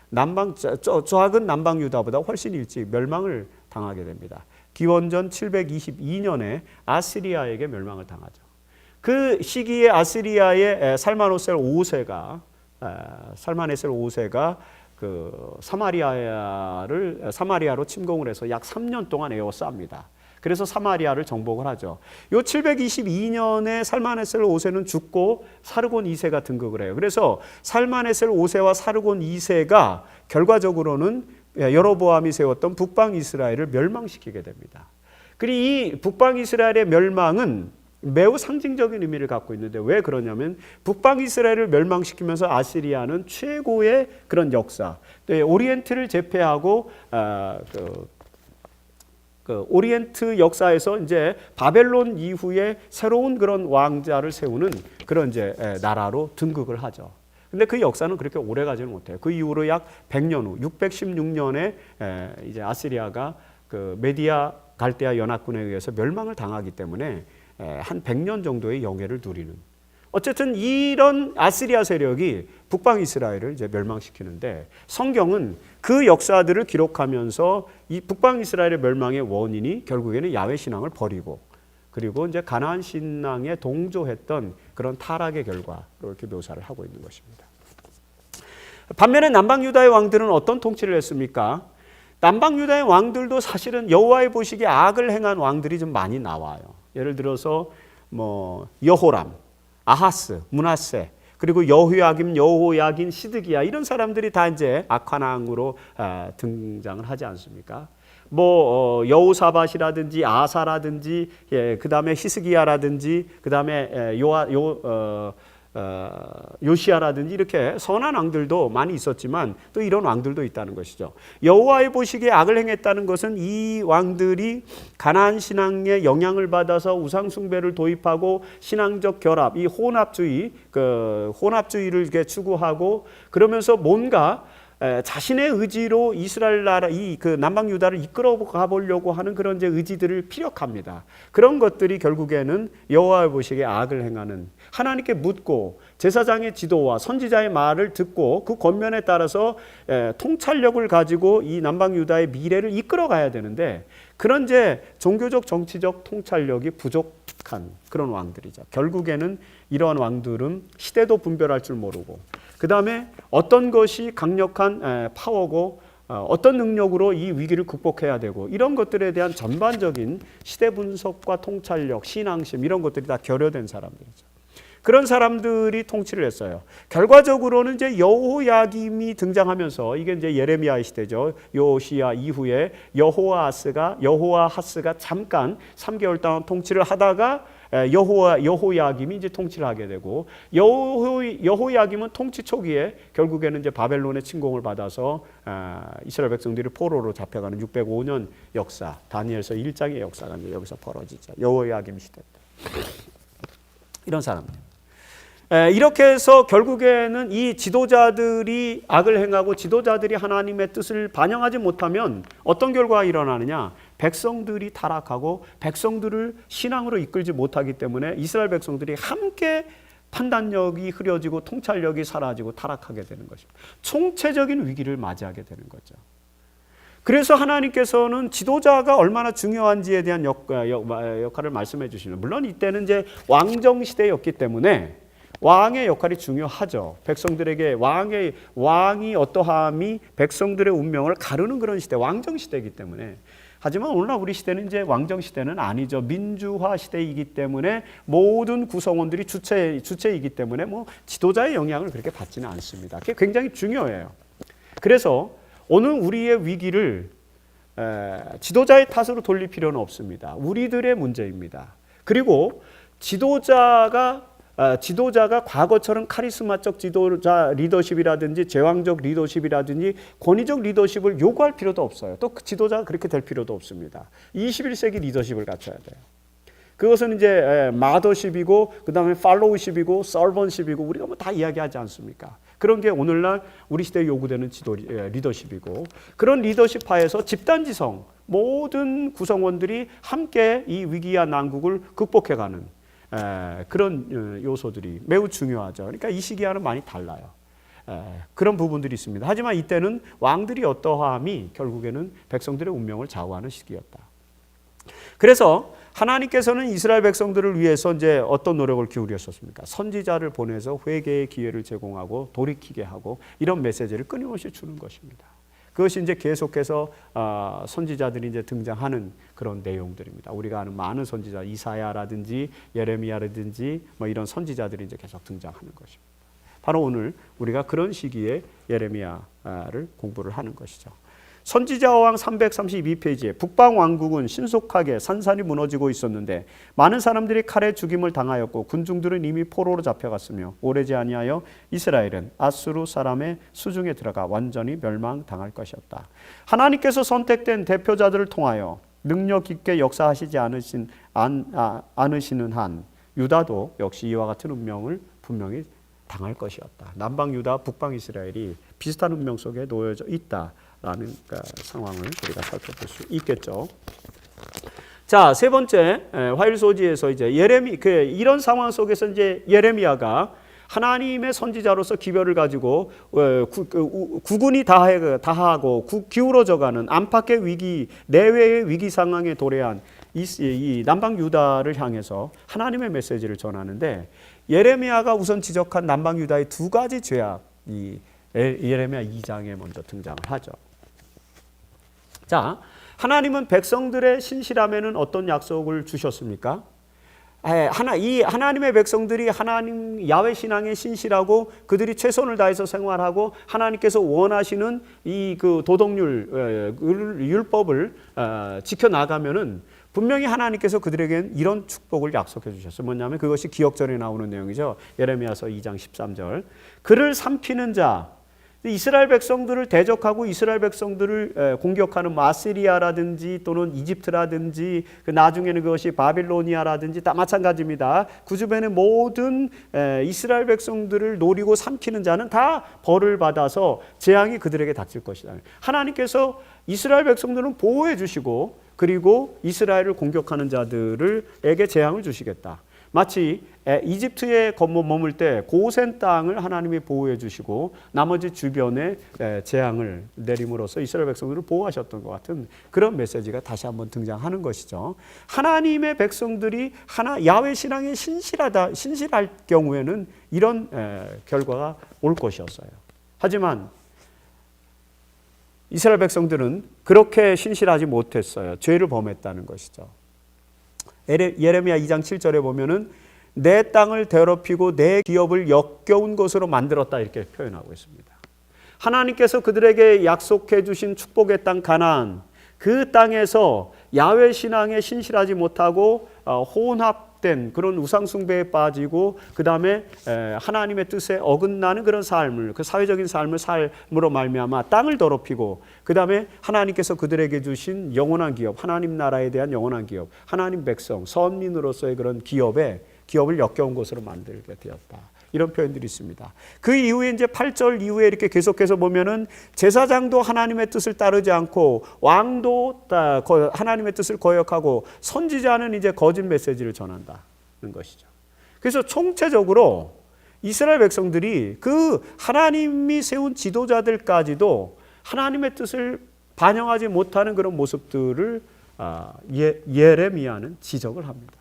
작은 남방 유다보다 훨씬 일찍 멸망을 당하게 됩니다. 기원전 722년에 아시리아에게 멸망을 당하죠. 그 시기에 아시리아의 살마네셀 5세가 그 사마리아로 침공을 해서 약 3년 동안 에워쌉니다. 그래서 사마리아를 정복을 하죠. 요 722년에 살마네셀 5세는 죽고 사르곤 2세가 등극을 해요. 그래서 살마네셀 5세와 사르곤 2세가 결과적으로는 여로보암이 세웠던 북방 이스라엘을 멸망시키게 됩니다. 그리고 이 북방 이스라엘의 멸망은 매우 상징적인 의미를 갖고 있는데 왜 그러냐면 북방 이스라엘을 멸망시키면서 아시리아는 최고의 그런 역사, 오리엔트를 제패하고 그 오리엔트 역사에서 이제 바벨론 이후에 새로운 그런 왕자를 세우는 그런 이제 나라로 등극을 하죠. 근데 그 역사는 그렇게 오래 가지는 못해요. 그 이후로 약 100년 후 616년에 이제 아시리아가 그 메디아 갈대아 연합군에 의해서 멸망을 당하기 때문에 한 100년 정도의 영예를 누리는, 어쨌든 이런 아시리아 세력이 북방 이스라엘을 이제 멸망시키는데 성경은 그 역사들을 기록하면서 이 북방 이스라엘의 멸망의 원인이 결국에는 야훼 신앙을 버리고 그리고 이제 가나안 신앙에 동조했던 그런 타락의 결과로 이렇게 묘사를 하고 있는 것입니다. 반면에 남방 유다의 왕들은 어떤 통치를 했습니까? 남방 유다의 왕들도 사실은 여호와의 보시기에 악을 행한 왕들이 좀 많이 나와요. 예를 들어서 뭐 여호람, 아하스, 므낫세, 그리고 여호야긴, 시드기야, 이런 사람들이 다 이제 악환왕으로 등장을 하지 않습니까? 뭐 여호사밧이라든지 아사라든지, 그 다음에 히스기야라든지, 그 다음에 요시야라든지 이렇게 선한 왕들도 많이 있었지만 또 이런 왕들도 있다는 것이죠. 여호와의 보시기에 악을 행했다는 것은 이 왕들이 가나안 신앙에 영향을 받아서 우상 숭배를 도입하고 신앙적 결합, 이 혼합주의를 이렇게 추구하고 그러면서 뭔가 자신의 의지로 이스라엘 나라, 그 남방 유다를 이끌어 가보려고 하는 그런 이제 의지들을 피력합니다. 그런 것들이 결국에는 여호와의 보시기에 악을 행하는, 하나님께 묻고 제사장의 지도와 선지자의 말을 듣고 그 권면에 따라서 통찰력을 가지고 이 남방 유다의 미래를 이끌어 가야 되는데 그런 이제 종교적 정치적 통찰력이 부족한 그런 왕들이죠. 결국에는 이러한 왕들은 시대도 분별할 줄 모르고 그 다음에 어떤 것이 강력한 파워고 어떤 능력으로 이 위기를 극복해야 되고 이런 것들에 대한 전반적인 시대 분석과 통찰력, 신앙심 이런 것들이 다 결여된 사람들이죠. 그런 사람들이 통치를 했어요. 결과적으로는 이제 여호야김이 등장하면서 이게 이제 예레미야의 시대죠. 요시야 이후에 여호아하스가 잠깐 3개월 동안 통치를 하다가 여호야김이 이제 통치를 하게 되고 여호야김은 통치 초기에 결국에는 이제 바벨론의 침공을 받아서 이스라엘 백성들이 포로로 잡혀가는 605년 역사, 다니엘서 1장의 역사가 여기서 벌어지죠. 여호야김 시대 때. 이런 사람들. 이렇게 해서 결국에는 이 지도자들이 악을 행하고 지도자들이 하나님의 뜻을 반영하지 못하면 어떤 결과가 일어나느냐? 백성들이 타락하고 백성들을 신앙으로 이끌지 못하기 때문에 이스라엘 백성들이 함께 판단력이 흐려지고 통찰력이 사라지고 타락하게 되는 것입니다. 총체적인 위기를 맞이하게 되는 거죠. 그래서 하나님께서는 지도자가 얼마나 중요한지에 대한 역할을 말씀해 주시는, 물론 이때는 이제 왕정 시대였기 때문에 왕의 역할이 중요하죠. 백성들에게 왕이 어떠함이 백성들의 운명을 가르는 그런 시대, 왕정 시대이기 때문에. 하지만 오늘날 우리 시대는 이제 왕정 시대는 아니죠. 민주화 시대이기 때문에 모든 구성원들이 주체이기 때문에 뭐 지도자의 영향을 그렇게 받지는 않습니다. 그게 굉장히 중요해요. 그래서 오늘 우리의 위기를 지도자의 탓으로 돌릴 필요는 없습니다. 우리들의 문제입니다. 그리고 지도자가 과거처럼 카리스마적 지도자 리더십이라든지 제왕적 리더십이라든지 권위적 리더십을 요구할 필요도 없어요. 또 그 지도자가 그렇게 될 필요도 없습니다. 21세기 리더십을 갖춰야 돼요. 그것은 이제 마더십이고 그다음에 팔로우십이고 서번십이고 우리가 뭐 다 이야기하지 않습니까? 그런 게 오늘날 우리 시대에 요구되는 리더십이고, 그런 리더십 하에서 집단지성, 모든 구성원들이 함께 이 위기와 난국을 극복해가는 그런 요소들이 매우 중요하죠. 그러니까 이 시기와는 많이 달라요. 그런 부분들이 있습니다. 하지만 이때는 왕들이 어떠함이 결국에는 백성들의 운명을 좌우하는 시기였다. 그래서 하나님께서는 이스라엘 백성들을 위해서 이제 어떤 노력을 기울였었습니까? 선지자를 보내서 회개의 기회를 제공하고 돌이키게 하고 이런 메시지를 끊임없이 주는 것입니다. 그것이 이제 계속해서 선지자들이 이제 등장하는 그런 내용들입니다. 우리가 아는 많은 선지자, 이사야라든지 예레미야라든지 뭐 이런 선지자들이 이제 계속 등장하는 것입니다. 바로 오늘 우리가 그런 시기에 예레미야를 공부를 하는 것이죠. 선지자왕 332페이지에 북방 왕국은 신속하게 산산이 무너지고 있었는데 많은 사람들이 칼에 죽임을 당하였고 군중들은 이미 포로로 잡혀갔으며 오래지 아니하여 이스라엘은 아수르 사람의 수중에 들어가 완전히 멸망당할 것이었다. 하나님께서 선택된 대표자들을 통하여 능력 있게 역사하시지 않으시는 한 유다도 역시 이와 같은 운명을 분명히 당할 것이었다. 남방 유다, 북방 이스라엘이 비슷한 운명 속에 놓여져 있다. 라는 상황을 우리가 살펴볼 수 있겠죠. 자, 세 번째 화일소지에서 이제 이런 상황 속에서 이제 예레미야가 하나님의 선지자로서 기별을 가지고 국군이 다하고 기울어져가는 안팎의 위기, 내외의 위기 상황에 도래한 이 남방 유다를 향해서 하나님의 메시지를 전하는데, 예레미야가 우선 지적한 남방 유다의 두 가지 죄악이 예레미야 2장에 먼저 등장을 하죠. 자, 하나님은 백성들의 신실함에는 어떤 약속을 주셨습니까? 하나님의 백성들이 하나님 야훼 신앙에 신실하고 그들이 최선을 다해서 생활하고 하나님께서 원하시는 이 그 도덕률 율법을 지켜 나가면은 분명히 하나님께서 그들에게는 이런 축복을 약속해 주셨어요. 뭐냐면 그것이 기억절에 나오는 내용이죠. 예레미야서 2장 13절. 그를 삼키는 자, 이스라엘 백성들을 대적하고 이스라엘 백성들을 공격하는 아시리아라든지 또는 이집트라든지 나중에는 그것이 바빌로니아라든지 다 마찬가지입니다. 그 주변의 모든 이스라엘 백성들을 노리고 삼키는 자는 다 벌을 받아서 재앙이 그들에게 닥칠 것이다. 하나님께서 이스라엘 백성들은 보호해 주시고 그리고 이스라엘을 공격하는 자들에게 재앙을 주시겠다. 마치 이집트에 머물 때 고센 땅을 하나님이 보호해 주시고 나머지 주변에 재앙을 내림으로써 이스라엘 백성들을 보호하셨던 것 같은 그런 메시지가 다시 한번 등장하는 것이죠. 하나님의 백성들이 야훼 신앙에 신실할 경우에는 이런 결과가 올 것이었어요. 하지만 이스라엘 백성들은 그렇게 신실하지 못했어요. 죄를 범했다는 것이죠. 예레미야 2장 7절에 보면은 내 땅을 더럽히고 내 기업을 역겨운 것으로 만들었다 이렇게 표현하고 있습니다. 하나님께서 그들에게 약속해 주신 축복의 땅 가나안, 그 땅에서 야훼 신앙에 신실하지 못하고 혼합된 그런 우상 숭배에 빠지고 그 다음에 하나님의 뜻에 어긋나는 그런 삶을, 그 사회적인 삶으로 말미암아 땅을 더럽히고 그 다음에 하나님께서 그들에게 주신 영원한 기업, 하나님 나라에 대한 영원한 기업, 하나님 백성, 선민으로서의 그런 기업을 역겨운 것으로 만들게 되었다. 이런 표현들이 있습니다. 그 이후에 이제 8절 이후에 이렇게 계속해서 보면은 제사장도 하나님의 뜻을 따르지 않고 왕도 하나님의 뜻을 거역하고 선지자는 이제 거짓 메시지를 전한다는 것이죠. 그래서 총체적으로 이스라엘 백성들이 그 하나님이 세운 지도자들까지도 하나님의 뜻을 반영하지 못하는 그런 모습들을 예레미야는 지적을 합니다.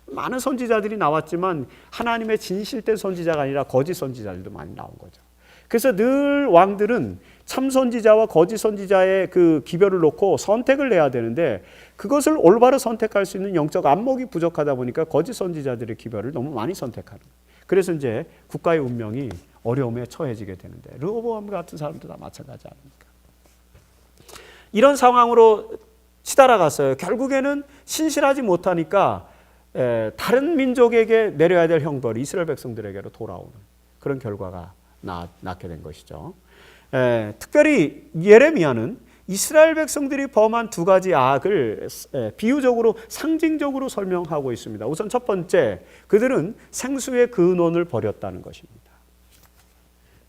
많은 선지자들이 나왔지만 하나님의 진실된 선지자가 아니라 거짓 선지자들도 많이 나온 거죠. 그래서 늘 왕들은 참 선지자와 거짓 선지자의 그 기별을 놓고 선택을 내야 되는데 그것을 올바로 선택할 수 있는 영적 안목이 부족하다 보니까 거짓 선지자들의 기별을 너무 많이 선택하는 거예요. 그래서 이제 국가의 운명이 어려움에 처해지게 되는데 르호보암 같은 사람도 다 마찬가지 아닙니까? 이런 상황으로 치달아갔어요. 결국에는 신실하지 못하니까 다른 민족에게 내려야 될 형벌이 이스라엘 백성들에게로 돌아오는 그런 결과가 낳게 된 것이죠. 특별히 예레미야는 이스라엘 백성들이 범한 두 가지 악을 비유적으로 상징적으로 설명하고 있습니다. 우선 첫 번째, 그들은 생수의 근원을 버렸다는 것입니다.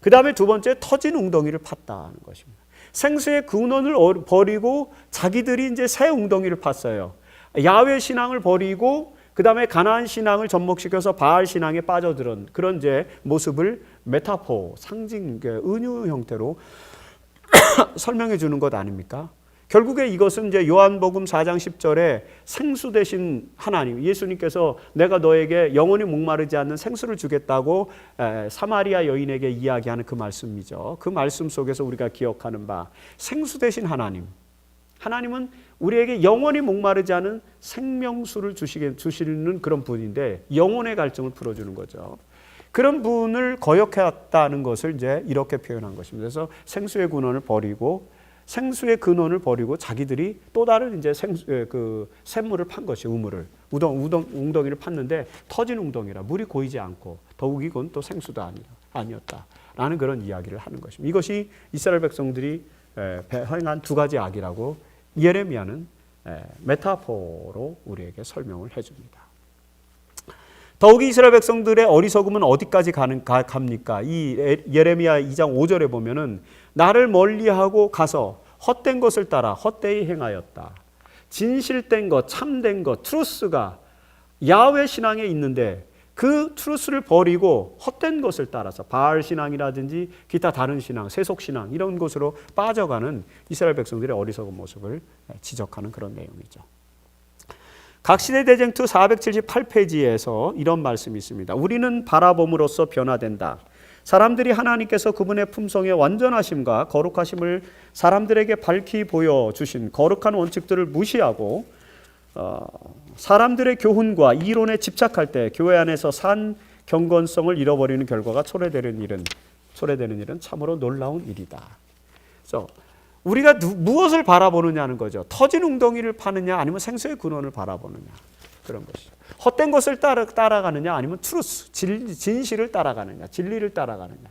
그 다음에 두 번째, 터진 웅덩이를 팠다는 것입니다. 생수의 근원을 버리고 자기들이 이제 새 웅덩이를 팠어요. 야훼 신앙을 버리고 그 다음에 가나안 신앙을 접목시켜서 바알 신앙에 빠져들은 그런 이제 모습을 메타포, 상징, 은유 형태로 설명해 주는 것 아닙니까? 결국에 이것은 이제 요한복음 4장 10절에 생수 대신 하나님, 예수님께서 내가 너에게 영원히 목마르지 않는 생수를 주겠다고 사마리아 여인에게 이야기하는 그 말씀이죠. 그 말씀 속에서 우리가 기억하는 바 생수 대신 하나님, 하나님은 우리에게 영원히 목마르지 않은 생명수를 주시는 그런 분인데 영혼의 갈증을 풀어주는 거죠. 그런 분을 거역했다는 것을 이제 이렇게 표현한 것입니다. 그래서 생수의 근원을 버리고 자기들이 또 다른 이제 샘물을 판 것이 우물을 웅덩이를 팠는데 터진 웅덩이라 물이 고이지 않고 더욱이 그건 또 생수도 아니었다라는 그런 이야기를 하는 것입니다. 이것이 이스라엘 백성들이 행한 두 가지 악이라고 예레미야는 메타포로 우리에게 설명을 해줍니다. 더욱이 이스라엘 백성들의 어리석음은 어디까지 갑니까? 이 예레미야 2장 5절에 보면은 나를 멀리하고 가서 헛된 것을 따라 헛되이 행하였다. 진실된 것, 참된 것, 트루스가 야훼 신앙에 있는데 그 트루스를 버리고 헛된 것을 따라서 바알 신앙이라든지 기타 다른 신앙, 세속 신앙 이런 곳으로 빠져가는 이스라엘 백성들의 어리석은 모습을 지적하는 그런 내용이죠. 각시대 대쟁투 478페이지에서 이런 말씀이 있습니다. 우리는 바라봄으로써 변화된다. 사람들이 하나님께서 그분의 품성의 완전하심과 거룩하심을 사람들에게 밝히 보여주신 거룩한 원칙들을 무시하고 사람들의 교훈과 이론에 집착할 때 교회 안에서 산 경건성을 잃어버리는 결과가 초래되는 일은 참으로 놀라운 일이다. 그래서 우리가 무엇을 바라보느냐는 거죠. 터진 웅덩이를 파느냐 아니면 생수의 근원을 바라보느냐 그런 것이죠. 헛된 것을 따라가느냐 아니면 트루스, 진실을 따라가느냐 진리를 따라가느냐.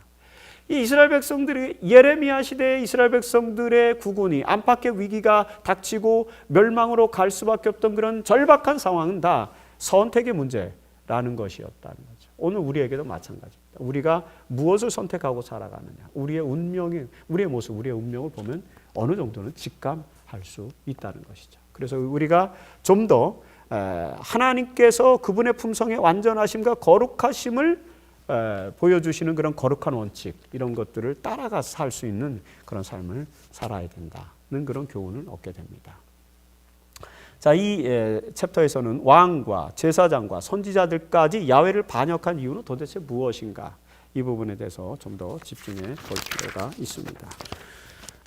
이 이스라엘 백성들이 예레미야 시대의 이스라엘 백성들의 구군이 안팎의 위기가 닥치고 멸망으로 갈 수밖에 없던 그런 절박한 상황은 다 선택의 문제라는 것이었다는 거죠. 오늘 우리에게도 마찬가지입니다. 우리가 무엇을 선택하고 살아가느냐, 우리의 모습, 우리의 운명을 보면 어느 정도는 직감할 수 있다는 것이죠. 그래서 우리가 좀 더 하나님께서 그분의 품성의 완전하심과 거룩하심을 보여주시는 그런 거룩한 원칙 이런 것들을 따라가서 살 수 있는 그런 삶을 살아야 된다는 그런 교훈을 얻게 됩니다. 자, 이 챕터에서는 왕과 제사장과 선지자들까지 야훼를 반역한 이유는 도대체 무엇인가 이 부분에 대해서 좀 더 집중해 볼 필요가 있습니다.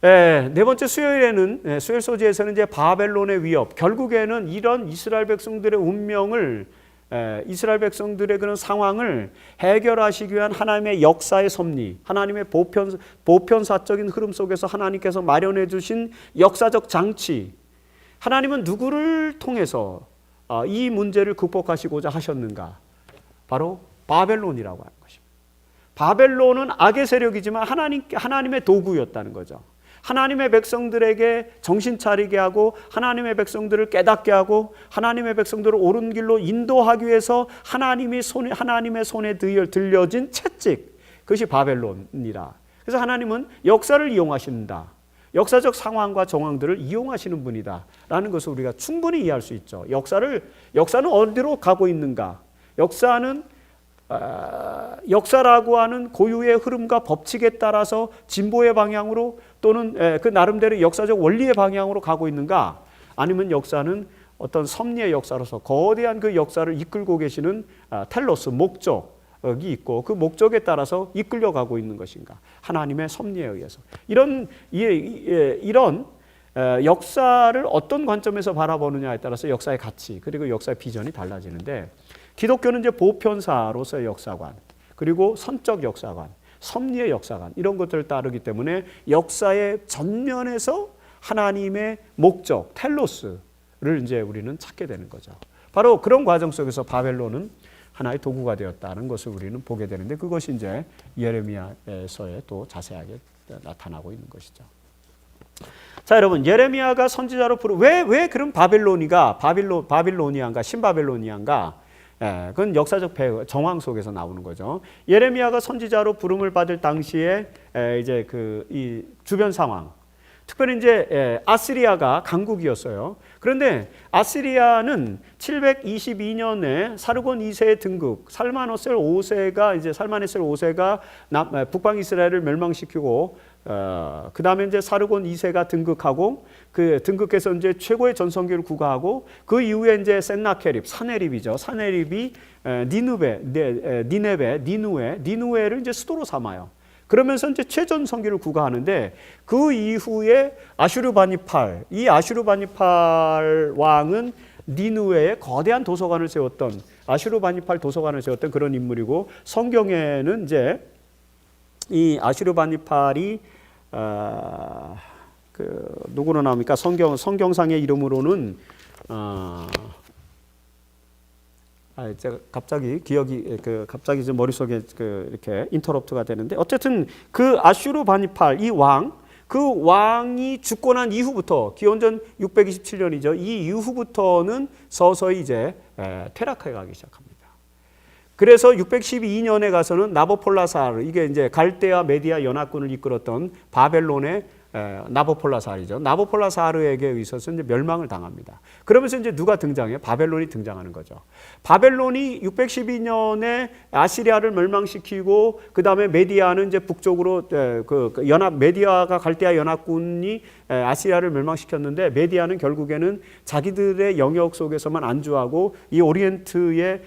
네 번째 수요일 소지에서는 이제 바벨론의 위협, 결국에는 이런 이스라엘 백성들의 운명을 이스라엘 백성들의 그런 상황을 해결하시기 위한 하나님의 역사의 섭리, 하나님의 보편사적인 흐름 속에서 하나님께서 마련해 주신 역사적 장치, 하나님은 누구를 통해서 이 문제를 극복하시고자 하셨는가? 바로 바벨론이라고 하는 것입니다. 바벨론은 악의 세력이지만 하나님의 도구였다는 거죠. 하나님의 백성들에게 정신 차리게 하고 하나님의 백성들을 깨닫게 하고 하나님의 백성들을 옳은 길로 인도하기 위해서 하나님의 손에 들려진 채찍, 그것이 바벨론이라. 그래서 하나님은 역사를 이용하신다. 역사적 상황과 정황들을 이용하시는 분이다라는 것을 우리가 충분히 이해할 수 있죠. 역사는 어디로 가고 있는가? 역사는 역사라고 하는 고유의 흐름과 법칙에 따라서 진보의 방향으로 또는 그 나름대로 역사적 원리의 방향으로 가고 있는가? 아니면 역사는 어떤 섭리의 역사로서 거대한 그 역사를 이끌고 계시는 텔로스, 목적이 있고 그 목적에 따라서 이끌려가고 있는 것인가? 하나님의 섭리에 의해서. 이런 역사를 어떤 관점에서 바라보느냐에 따라서 역사의 가치 그리고 역사의 비전이 달라지는데 기독교는 이제 보편사로서의 역사관 그리고 선적 역사관, 섭리의 역사관 이런 것들을 따르기 때문에 역사의 전면에서 하나님의 목적, 텔로스를 이제 우리는 찾게 되는 거죠. 바로 그런 과정 속에서 바벨론은 하나의 도구가 되었다는 것을 우리는 보게 되는데 그것이 이제 예레미야서에 또 자세하게 나타나고 있는 것이죠. 자, 여러분, 예레미야가 선지자로 왜 그런 바빌로니아인가 신바벨로니아인가? 그건 역사적 정황 속에서 나오는 거죠. 예레미야가 선지자로 부름을 받을 당시에 이제 이 주변 상황, 특별히 이제 아시리아가 강국이었어요. 그런데 아시리아는 722년에 사르곤 2세의 등극, 살마네셀 5세가 북방 이스라엘을 멸망시키고 그 다음에 이제 사르곤 2세가 등극하고 그 등극해서 이제 최고의 전성기를 구가하고 그 이후에 이제 센나케립, 사네립이 니누에를 이제 수도로 삼아요. 그러면서 이제 최전성기를 구가하는데 그 이후에 아슈르바니팔, 이 아슈르바니팔 왕은 니누에에 거대한 도서관을 세웠던 아슈르바니팔 도서관을 세웠던 그런 인물이고 성경에는 이제 이 아슈르바니팔이 누구로 나옵니까? 성경상의 이름으로는 제가 갑자기 기억이 갑자기 좀 머릿속에 이렇게 인터럽트가 되는데 어쨌든 그 아슈르바니팔 이 그 왕이 죽고 난 이후부터 기원전 627년이죠. 이 이후부터는 서서히 이제 퇴락해 가기 시작합니다. 그래서 612년에 가서는 나보폴라사르 이게 이제 갈대아 메디아 연합군을 이끌었던 바벨론의 나보폴라사르죠. 나보폴라사르에게 의해서 이제 멸망을 당합니다. 그러면서 이제 누가 등장해요? 바벨론이 등장하는 거죠. 바벨론이 612년에 아시리아를 멸망시키고 그 다음에 메디아는 이제 북쪽으로 메디아가 갈대아 연합군이 아시리아를 멸망시켰는데 메디아는 결국에는 자기들의 영역 속에서만 안주하고 이 오리엔트의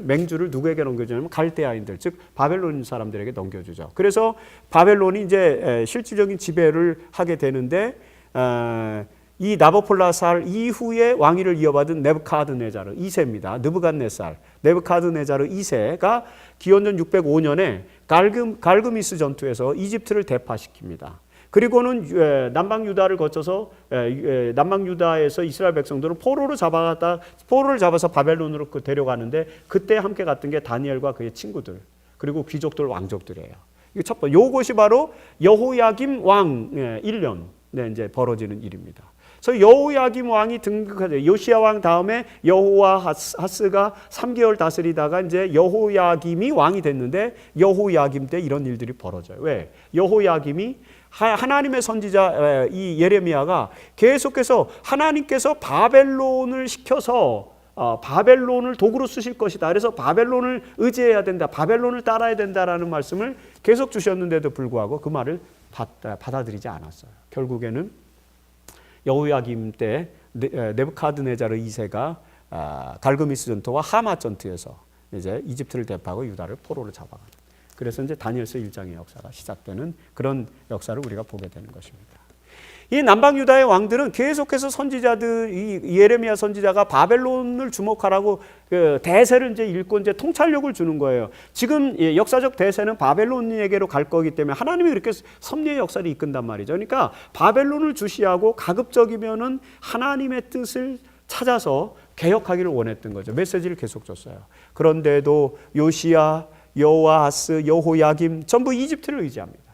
맹주를 누구에게 넘겨주냐면 갈대아인들 즉 바벨론 사람들에게 넘겨주죠. 그래서 바벨론이 이제 실질적인 지배를 하게 되는데 이 나보폴라살 이후에 왕위를 이어받은 네부카드네자르 2세입니다. 네부카드네자르 2세가 기원전 605년에 갈그미스 전투에서 이집트를 대파시킵니다. 그리고는 남방 유다를 거쳐서 남방 유다에서 이스라엘 백성들을 포로를 잡아서 바벨론으로 데려가는데 그때 함께 갔던 게 다니엘과 그의 친구들 그리고 귀족들 왕족들이에요. 이게 첫 번째 요것이 바로 여호야김 왕 1년 이제 벌어지는 일입니다. 그래서 여호야김 왕이 등극하죠. 요시야 왕 다음에 여호아하스가 3개월 다스리다가 이제 여호야김이 왕이 됐는데 여호야김 때 이런 일들이 벌어져요. 왜? 여호야김이 하나님의 선지자 이 예레미야가 계속해서 하나님께서 바벨론을 시켜서 바벨론을 도구로 쓰실 것이다. 그래서 바벨론을 의지해야 된다. 바벨론을 따라야 된다라는 말씀을 계속 주셨는데도 불구하고 그 말을 받아들이지 않았어요. 결국에는 여호야김 때 네부카드네자르 2세가 갈그미스 전투와 하맛 전투에서 이제 이집트를 대파하고 유다를 포로로 잡아가는. 그래서 이제 다니엘서 1장의 역사가 시작되는 그런 역사를 우리가 보게 되는 것입니다. 이 남방 유다의 왕들은 계속해서 이 예레미야 선지자가 바벨론을 주목하라고 대세를 이제 읽고 이제 통찰력을 주는 거예요. 지금 역사적 대세는 바벨론에게로 갈 거기 때문에 하나님이 그렇게 섭리의 역사를 이끈단 말이죠. 그러니까 바벨론을 주시하고 가급적이면은 하나님의 뜻을 찾아서 개혁하기를 원했던 거죠. 메시지를 계속 줬어요. 그런데도 요시야, 여호아하스, 여호야김 전부 이집트를 의지합니다.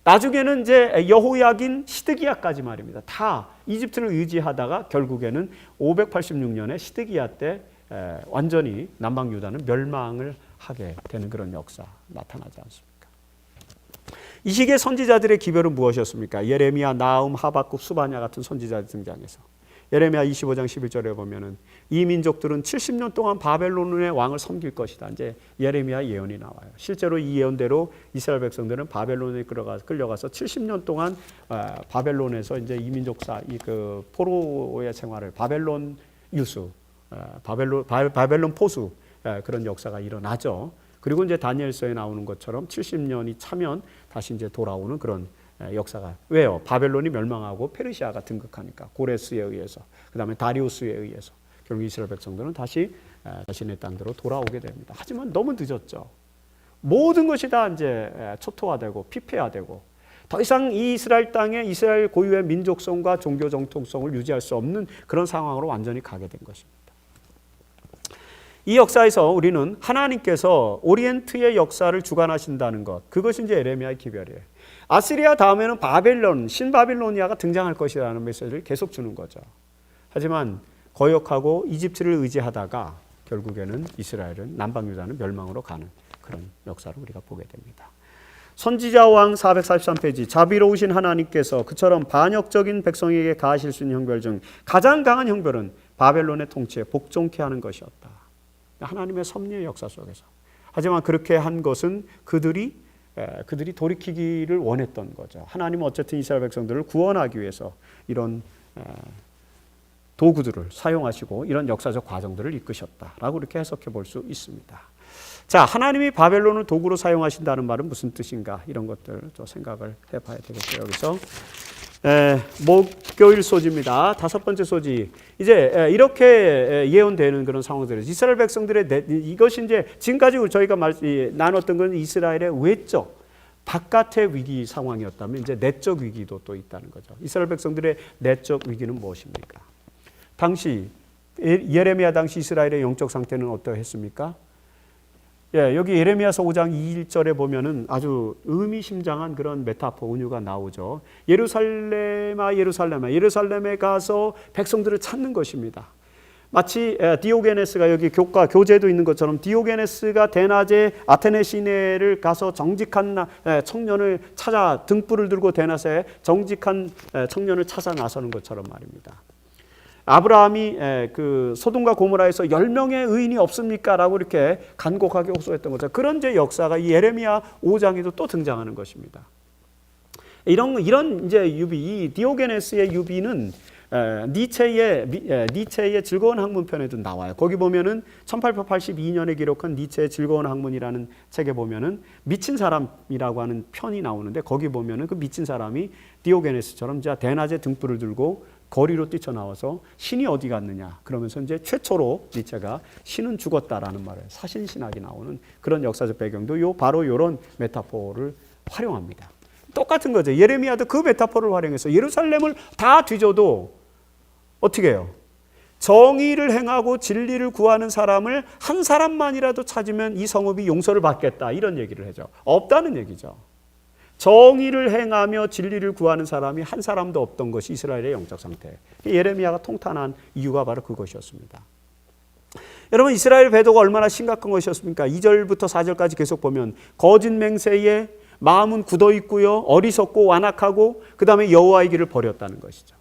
나중에는 이제 여호야긴 시드기야까지 말입니다. 다 이집트를 의지하다가 결국에는 586년에 시드기야 때 완전히 남방 유다는 멸망을 하게 되는 그런 역사 나타나지 않습니까? 이 시기의 선지자들의 기별은 무엇이었습니까? 예레미야, 나훔, 하박국, 수바냐 같은 선지자들 등장해서 예레미야 25장 11절에 보면은 이 민족들은 70년 동안 바벨론의 왕을 섬길 것이다. 이제 예레미야 예언이 나와요. 실제로 이 예언대로 이스라엘 백성들은 바벨론에 끌려가서 70년 동안 바벨론에서 이제 이 민족사 그 포로의 생활을 바벨론 유수, 바벨론 포수 그런 역사가 일어나죠. 그리고 이제 다니엘서에 나오는 것처럼 70년이 차면 다시 이제 돌아오는 그런 역사가. 왜요? 바벨론이 멸망하고 페르시아가 등극하니까 고레스에 의해서, 그 다음에 다리우스에 의해서 결국 이스라엘 백성들은 다시 자신의 땅대로 돌아오게 됩니다. 하지만 너무 늦었죠. 모든 것이 다 이제 초토화되고 피폐화되고 더 이상 이 이스라엘 땅에 이스라엘 고유의 민족성과 종교 정통성을 유지할 수 없는 그런 상황으로 완전히 가게 된 것입니다. 이 역사에서 우리는 하나님께서 오리엔트의 역사를 주관하신다는 것, 그것이 이제 예레미야의 기별이에요. 아시리아 다음에는 바벨론, 신바빌로니아가 등장할 것이라는 메시지를 계속 주는 거죠. 하지만 거역하고 이집트를 의지하다가 결국에는 이스라엘은 남방 유다는 멸망으로 가는 그런 역사를 우리가 보게 됩니다. 선지자 왕 443페이지, 자비로우신 하나님께서 그처럼 반역적인 백성에게 가하실 수 있는 형벌 중 가장 강한 형벌은 바벨론의 통치에 복종케 하는 것이었다. 하나님의 섭리의 역사 속에서. 하지만 그렇게 한 것은 그들이 돌이키기를 원했던 거죠. 하나님은 어쨌든 이스라엘 백성들을 구원하기 위해서 이런 도구들을 사용하시고 이런 역사적 과정들을 이끄셨다라고 이렇게 해석해 볼 수 있습니다. 자, 하나님이 바벨론을 도구로 사용하신다는 말은 무슨 뜻인가? 이런 것들 좀 생각을 해봐야 되겠죠. 여기서 목요일 소지입니다. 다섯 번째 소지. 이제 이렇게 예언되는 그런 상황들에서 이스라엘 백성들의 이것이 이제 지금까지 저희가 나눴던 건 이스라엘의 외적 바깥의 위기 상황이었다면 이제 내적 위기도 또 있다는 거죠. 이스라엘 백성들의 내적 위기는 무엇입니까? 당시 예레미야 당시 이스라엘의 영적 상태는 어떠했습니까? 여기 예레미야서 5장 2절에 보면은 아주 의미심장한 그런 메타포 은유가 나오죠. 예루살렘아 예루살렘아 예루살렘에 가서 백성들을 찾는 것입니다. 마치 디오게네스가 여기 교재도 있는 것처럼 디오게네스가 대낮에 아테네 시내를 가서 정직한 청년을 찾아 등불을 들고 대낮에 정직한 청년을 찾아 나서는 것처럼 말입니다. 아브라함이 그 소돔과 고모라에서 10명의 의인이 없습니까? 라고 이렇게 간곡하게 호소했던 거죠. 그런 제 역사가 이 예레미야 5장에도 또 등장하는 것입니다. 이런 이제 유비, 이 디오게네스의 유비는 니체의 즐거운 학문편에도 나와요. 거기 보면은 1882년에 기록한 니체의 즐거운 학문이라는 책에 보면은 미친 사람이라고 하는 편이 나오는데 거기 보면은 그 미친 사람이 디오게네스처럼 대낮에 등불을 들고 거리로 뛰쳐나와서 신이 어디 갔느냐 그러면서 이제 최초로 니체가 신은 죽었다라는 말을 사신신학이 나오는 그런 역사적 배경도 바로 이런 메타포를 활용합니다. 똑같은 거죠. 예레미야도 그 메타포를 활용해서 예루살렘을 다 뒤져도 어떻게 해요? 정의를 행하고 진리를 구하는 사람을 한 사람만이라도 찾으면 이 성읍이 용서를 받겠다 이런 얘기를 하죠. 없다는 얘기죠. 정의를 행하며 진리를 구하는 사람이 한 사람도 없던 것이 이스라엘의 영적 상태. 예레미야가 통탄한 이유가 바로 그것이었습니다. 여러분 이스라엘 배도가 얼마나 심각한 것이었습니까? 2절부터 4절까지 계속 보면 거짓 맹세에 마음은 굳어 있고요. 어리석고 완악하고 그 다음에 여호와의 길을 버렸다는 것이죠.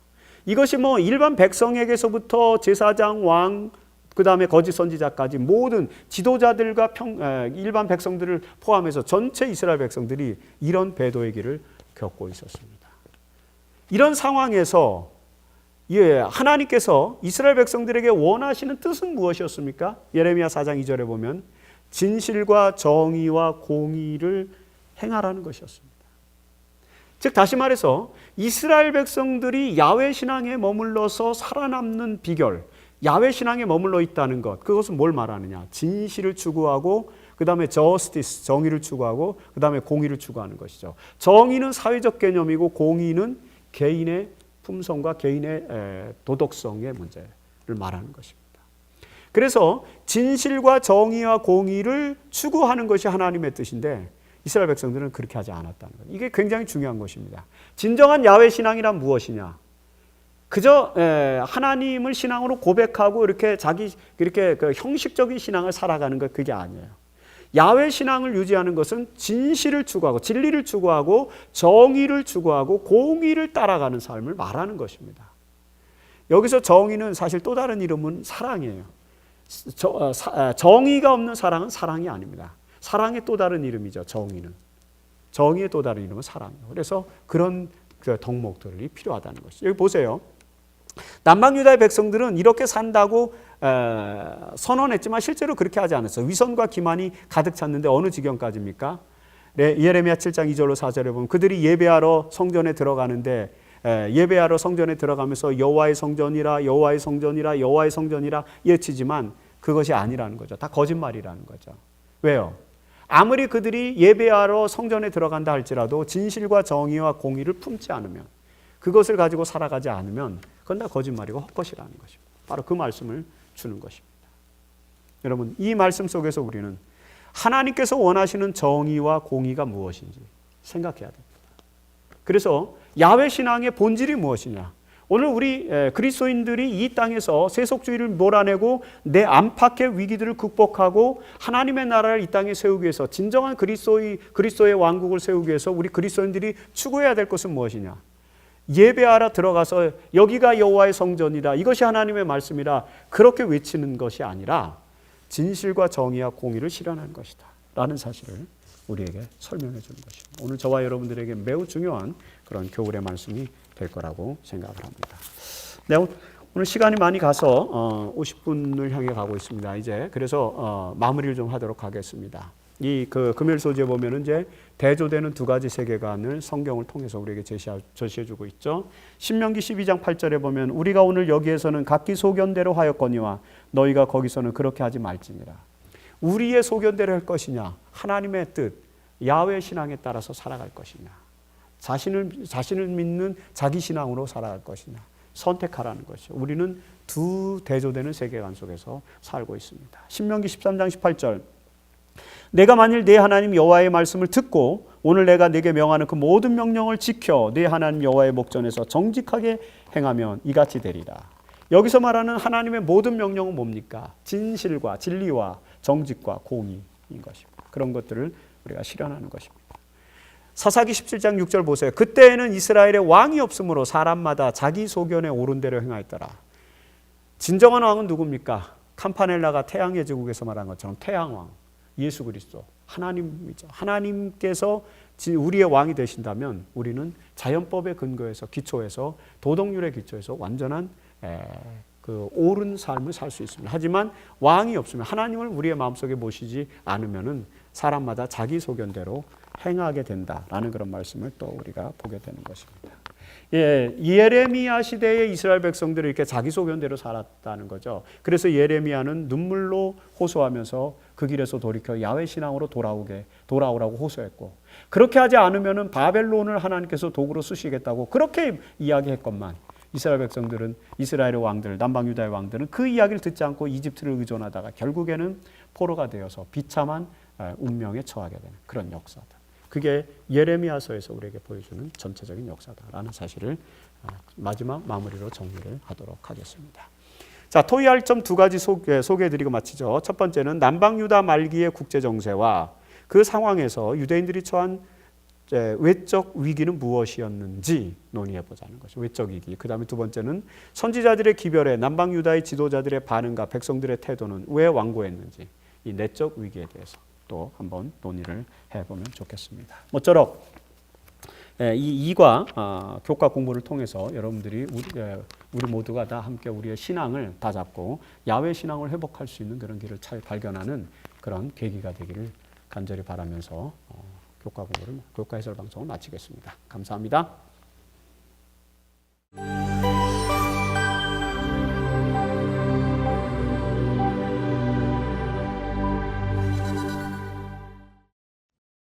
이것이 뭐 일반 백성에게서부터 제사장, 왕, 그 다음에 거짓 선지자까지 모든 지도자들과 일반 백성들을 포함해서 전체 이스라엘 백성들이 이런 배도의 길을 겪고 있었습니다. 이런 상황에서 하나님께서 이스라엘 백성들에게 원하시는 뜻은 무엇이었습니까? 예레미야 4장 2절에 보면 진실과 정의와 공의를 행하라는 것이었습니다. 즉 다시 말해서 이스라엘 백성들이 야훼 신앙에 머물러서 살아남는 비결, 야훼 신앙에 머물러 있다는 것, 그것은 뭘 말하느냐? 진실을 추구하고 그 다음에 저스티스, 정의를 추구하고 그 다음에 공의를 추구하는 것이죠. 정의는 사회적 개념이고 공의는 개인의 품성과 개인의 도덕성의 문제를 말하는 것입니다. 그래서 진실과 정의와 공의를 추구하는 것이 하나님의 뜻인데 이스라엘 백성들은 그렇게 하지 않았다는 것. 이게 굉장히 중요한 것입니다. 진정한 야훼 신앙이란 무엇이냐? 그저 하나님을 신앙으로 고백하고 이렇게 그 형식적인 신앙을 살아가는 것 그게 아니에요. 야훼 신앙을 유지하는 것은 진실을 추구하고 진리를 추구하고 정의를 추구하고 공의를 따라가는 삶을 말하는 것입니다. 여기서 정의는 사실 또 다른 이름은 사랑이에요. 정의가 없는 사랑은 사랑이 아닙니다. 사랑의 또 다른 이름이죠. 정의는. 정의의 또 다른 이름은 사랑이에요. 그래서 그런 덕목들이 필요하다는 것이죠. 여기 보세요. 남방유다의 백성들은 이렇게 산다고 선언했지만 실제로 그렇게 하지 않았어요. 위선과 기만이 가득 찼는데 어느 지경까지입니까? 예레미야 7장 2절로 4절에 보면 그들이 예배하러 성전에 들어가는데 예배하러 성전에 들어가면서 여호와의 성전이라 여호와의 성전이라 여호와의 성전이라 예치지만 그것이 아니라는 거죠. 다 거짓말이라는 거죠. 왜요? 아무리 그들이 예배하러 성전에 들어간다 할지라도 진실과 정의와 공의를 품지 않으면, 그것을 가지고 살아가지 않으면 그건 다 거짓말이고 헛것이라는 것입니다. 바로 그 말씀을 주는 것입니다. 여러분, 이 말씀 속에서 우리는 하나님께서 원하시는 정의와 공의가 무엇인지 생각해야 됩니다. 그래서 야훼 신앙의 본질이 무엇이냐? 오늘 우리 그리스도인들이 이 땅에서 세속주의를 몰아내고 내 안팎의 위기들을 극복하고 하나님의 나라를 이 땅에 세우기 위해서, 진정한 그리스도의 왕국을 세우기 위해서 우리 그리스도인들이 추구해야 될 것은 무엇이냐? 예배하러 들어가서 여기가 여호와의 성전이다, 이것이 하나님의 말씀이라 그렇게 외치는 것이 아니라 진실과 정의와 공의를 실현하는 것이다 라는 사실을 우리에게 설명해 주는 것입니다. 오늘 저와 여러분들에게 매우 중요한 그런 교훈의 말씀이 될 거라고 생각을 합니다. 네, 오늘 시간이 많이 가서 50분을 향해 가고 있습니다. 이제 그래서 마무리를 좀 하도록 하겠습니다. 이 금요일 소지에 보면은 이제 대조되는 두 가지 세계관을 성경을 통해서 우리에게 제시해주고 있죠. 신명기 12장 8절에 보면 우리가 오늘 여기에서는 각기 소견대로 하였거니와 너희가 거기서는 그렇게 하지 말지니라. 우리의 소견대로 할 것이냐, 하나님의 뜻, 야훼 신앙에 따라서 살아갈 것이냐, 자신을 믿는 자기 신앙으로 살아갈 것이냐, 선택하라는 것이죠. 우리는 두 대조되는 세계관 속에서 살고 있습니다. 신명기 13장 18절, 내가 만일 네 하나님 여호와의 말씀을 듣고 오늘 내가 네게 명하는 그 모든 명령을 지켜 네 하나님 여호와의 목전에서 정직하게 행하면 이같이 되리라. 여기서 말하는 하나님의 모든 명령은 뭡니까? 진실과 진리와 정직과 공의인 것입니다. 그런 것들을 우리가 실현하는 것입니다. 사사기 17장 6절 보세요. 그때에는 이스라엘에 왕이 없으므로 사람마다 자기 소견에 옳은 대로 행하였더라. 진정한 왕은 누굽니까? 캄파넬라가 태양의 제국에서 말한 것처럼 태양왕 예수 그리스도 하나님이죠. 하나님께서 우리의 왕이 되신다면 우리는 자연법의 근거에서 기초에서 도덕률의 기초에서 완전한 그 옳은 삶을 살 수 있습니다. 하지만 왕이 없으면, 하나님을 우리의 마음속에 모시지 않으면은 사람마다 자기 소견대로 행하게 된다라는 그런 말씀을 또 우리가 보게 되는 것입니다. 예레미야 시대의 이스라엘 백성들이 이렇게 자기 소견대로 살았다는 거죠. 그래서 예레미야는 눈물로 호소하면서 그 길에서 돌이켜 야훼 신앙으로 돌아오라고 호소했고, 그렇게 하지 않으면은 바벨론을 하나님께서 도구로 쓰시겠다고 그렇게 이야기했건만 이스라엘 백성들은, 이스라엘의 왕들, 남방 유다의 왕들은 그 이야기를 듣지 않고 이집트를 의존하다가 결국에는 포로가 되어서 비참한 운명에 처하게 되는 그런 역사다. 그게 예레미야서에서 우리에게 보여주는 전체적인 역사다라는 사실을 마지막 마무리로 정리를 하도록 하겠습니다. 자, 토의할 점 두 가지 소개해드리고 마치죠. 첫 번째는 남방 유다 말기의 국제 정세와 그 상황에서 유대인들이 처한 외적 위기는 무엇이었는지 논의해보자는 것이죠. 외적 위기. 그 다음에 두 번째는 선지자들의 기별에 남방 유다의 지도자들의 반응과 백성들의 태도는 왜 완고했는지, 이 내적 위기에 대해서 또 한번 논의를 해보면 좋겠습니다. 모쪼록 이 이과 교과 공부를 통해서 여러분들이 우리 모두가 다 함께 우리의 신앙을 다잡고 야훼 신앙을 회복할 수 있는 그런 길을 잘 발견하는 그런 계기가 되기를 간절히 바라면서 교과 해설 방송을 마치겠습니다. 감사합니다.